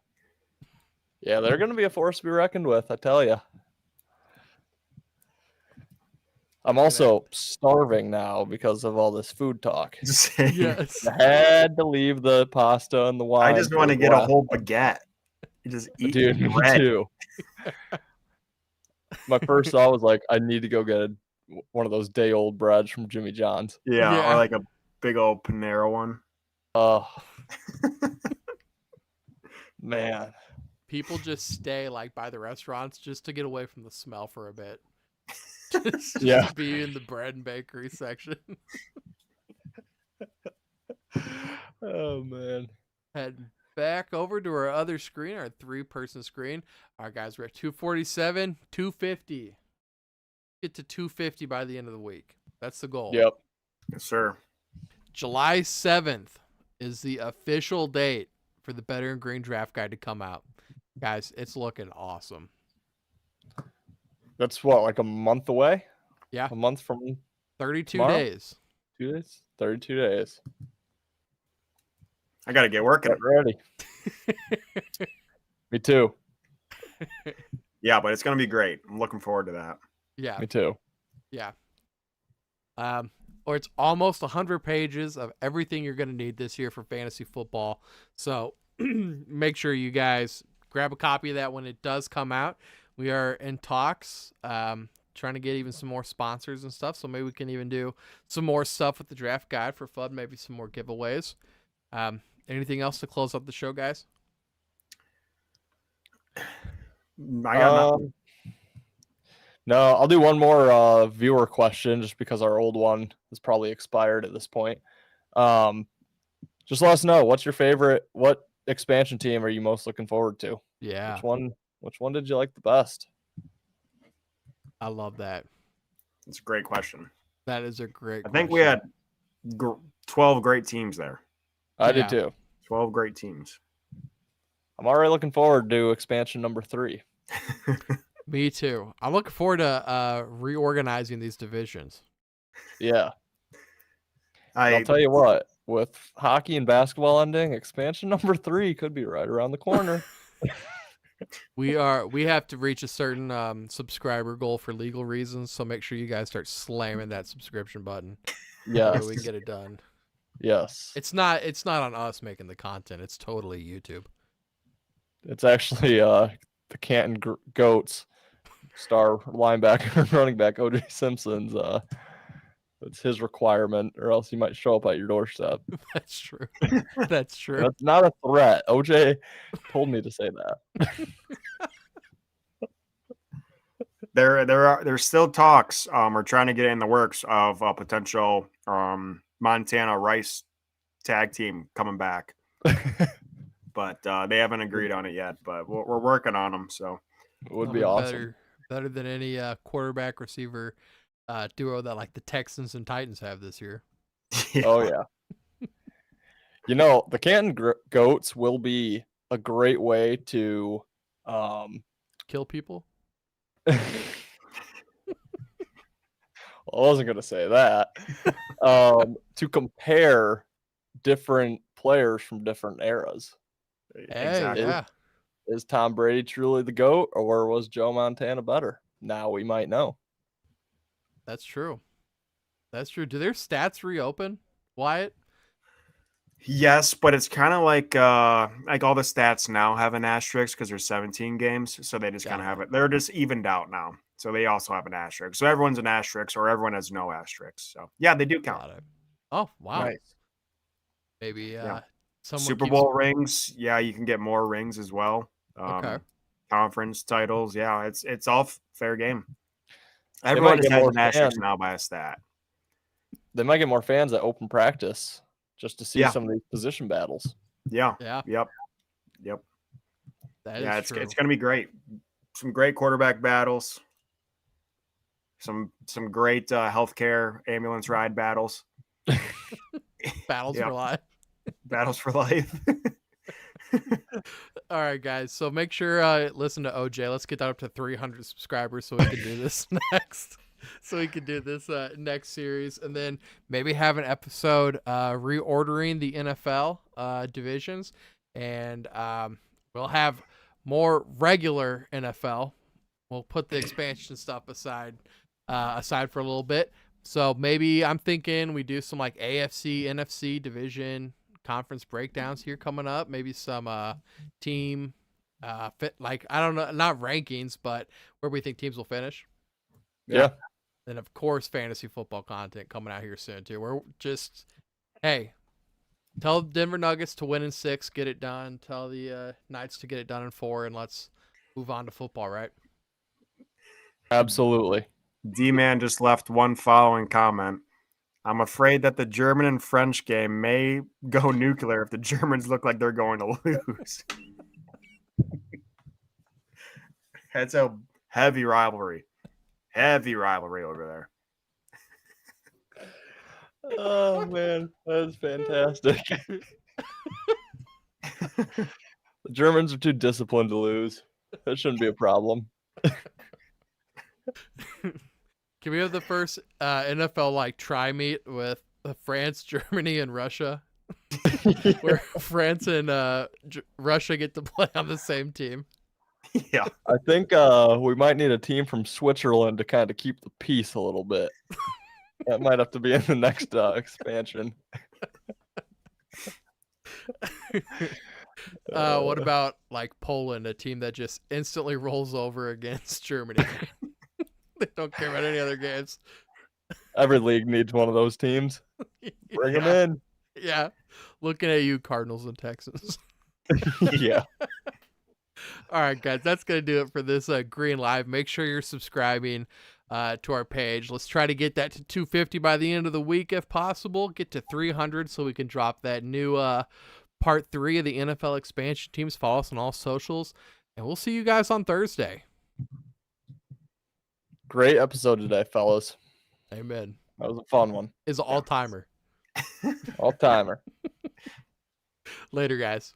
Yeah, they're gonna be a force to be reckoned with, I tell you. I'm also starving now because of all this food talk. Yes. I had to leave the pasta and the wine. I just for want to a get a while. whole baguette. You just eat Dude, me bread. too. My first thought was like, I need to go get one of those day-old breads from Jimmy John's. Yeah, Yeah. or like a big old Panera one. Oh, man. people just stay like by the restaurants just to get away from the smell for a bit. Just Yeah. to be in the bread and bakery section. Oh man. Head back over to our other screen, our 3-person screen. All right, guys, we're at 247, 250. Get to 250 by the end of the week. That's the goal. Yep. Yes, sir. July 7th is the official date for the Better and Green draft guide to come out. Guys, it's looking awesome. That's what, like a month away? Yeah. A month from 32 tomorrow? days. 2 days? 32 days. I got to get working. Get ready. Me too. Yeah, but it's going to be great. I'm looking forward to that. Yeah. Me too. Yeah. Or it's almost 100 pages of everything you're going to need this year for fantasy football. So make sure you guys grab a copy of that when it does come out. We are in talks, trying to get even some more sponsors and stuff. So maybe we can even do some more stuff with the draft guide for fun, maybe some more giveaways. Anything else to close up the show, guys? I got nothing. No, I'll do one more viewer question just because our old one is probably expired at this point. Just let us know, what's your favorite, what expansion team are you most looking forward to? Yeah. Which one did you like the best? I love that. It's a great question. That is a great I think question. we had 12 great teams there. I Yeah. did too. 12 great teams. I'm already looking forward to expansion number 3. Me too. I'm looking forward to reorganizing these divisions. Yeah. I'll tell you what, with hockey and basketball ending, expansion number 3 could be right around the corner. We have to reach a certain subscriber goal for legal reasons, so make sure you guys start slamming that subscription button. Yes. So we can get it done. Yes. It's not on us making the content. It's totally YouTube. It's actually the Canton Goats star linebacker and running back OJ Simpson's it's his requirement, or else he might show up at your doorstep. That's true. That's true. That's not a threat. OJ told me to say that. There's still talks. We're trying to get in the works of a potential Montana Rice tag team coming back, but they haven't agreed on it yet. But we're working on them. So It would That'll be awesome. Better than any quarterback receiver duo that like the Texans and Titans have this year. Oh yeah. You know, the Canton Goats will be a great way to Kill people. I wasn't going to say that. To compare different players from different eras. exactly. Hey, yeah. Is Tom Brady truly the GOAT, or was Joe Montana better? Now we might know. That's true. That's true. Do their stats reopen, Wyatt? Yes, but it's kind of like all the stats now have an asterisk because there's 17 games, so they just kind of have it. They're just evened out now, so they also have an asterisk. So everyone's an asterisk, or everyone has no asterisk. So yeah, they do count. Got it. Oh, wow. Nice. Maybe Yeah. someone Super Bowl rings, yeah, you can get more rings as well. Okay. Conference titles, yeah, it's all fair game. They Everyone might just get has more an asterisk fans. now by a stat. They might get more fans at open practice just to see Yeah. some of these position battles. Yeah. Yeah. Yep. That Yeah, is true. it's going to be great. Some great quarterback battles. Some great healthcare ambulance ride battles. Battles Yep. for life. Battles for life. All right, guys. So make sure listen to OJ. Let's get that up to 300 subscribers so we can do this next. So we can do this next series, and then maybe have an episode reordering the NFL divisions, and we'll have more regular NFL. We'll put the expansion stuff aside for a little bit. So maybe I'm thinking we do some like AFC, NFC division conference breakdowns here coming up. Maybe some team fit, like, I don't know, not rankings, but where we think teams will finish. Yeah. And of course, fantasy football content coming out here soon too. We're just, hey, Tell Denver Nuggets to win in 6, get it done. Tell the Knights to get it done in 4, and let's move on to football, right? Absolutely. D-Man just left one following comment. I'm afraid that the German and French game may go nuclear if the Germans look like they're going to lose. That's a heavy rivalry. Heavy rivalry over there. Oh man, that's fantastic. The Germans are too disciplined to lose. That shouldn't be a problem. Can we have the first NFL like try meet with France, Germany, and Russia, where France and Russia get to play on the same team? Yeah. I think we might need a team from Switzerland to kind of keep the peace a little bit. That might have to be in the next expansion. What about like Poland, a team that just instantly rolls over against Germany? They don't care about any other games. Every league needs one of those teams. Bring them in. Yeah. Looking at you, Cardinals and Texans. Yeah. All right, guys, that's going to do it for this Green Live. Make sure you're subscribing to our page. Let's try to get that to 250 by the end of the week if possible. Get to 300 so we can drop that new part 3 of the NFL expansion teams. Follow us on all socials, and we'll see you guys on Thursday. Great episode today, fellas. Amen. That was a fun one. Is an all-timer. All-timer. Later, guys.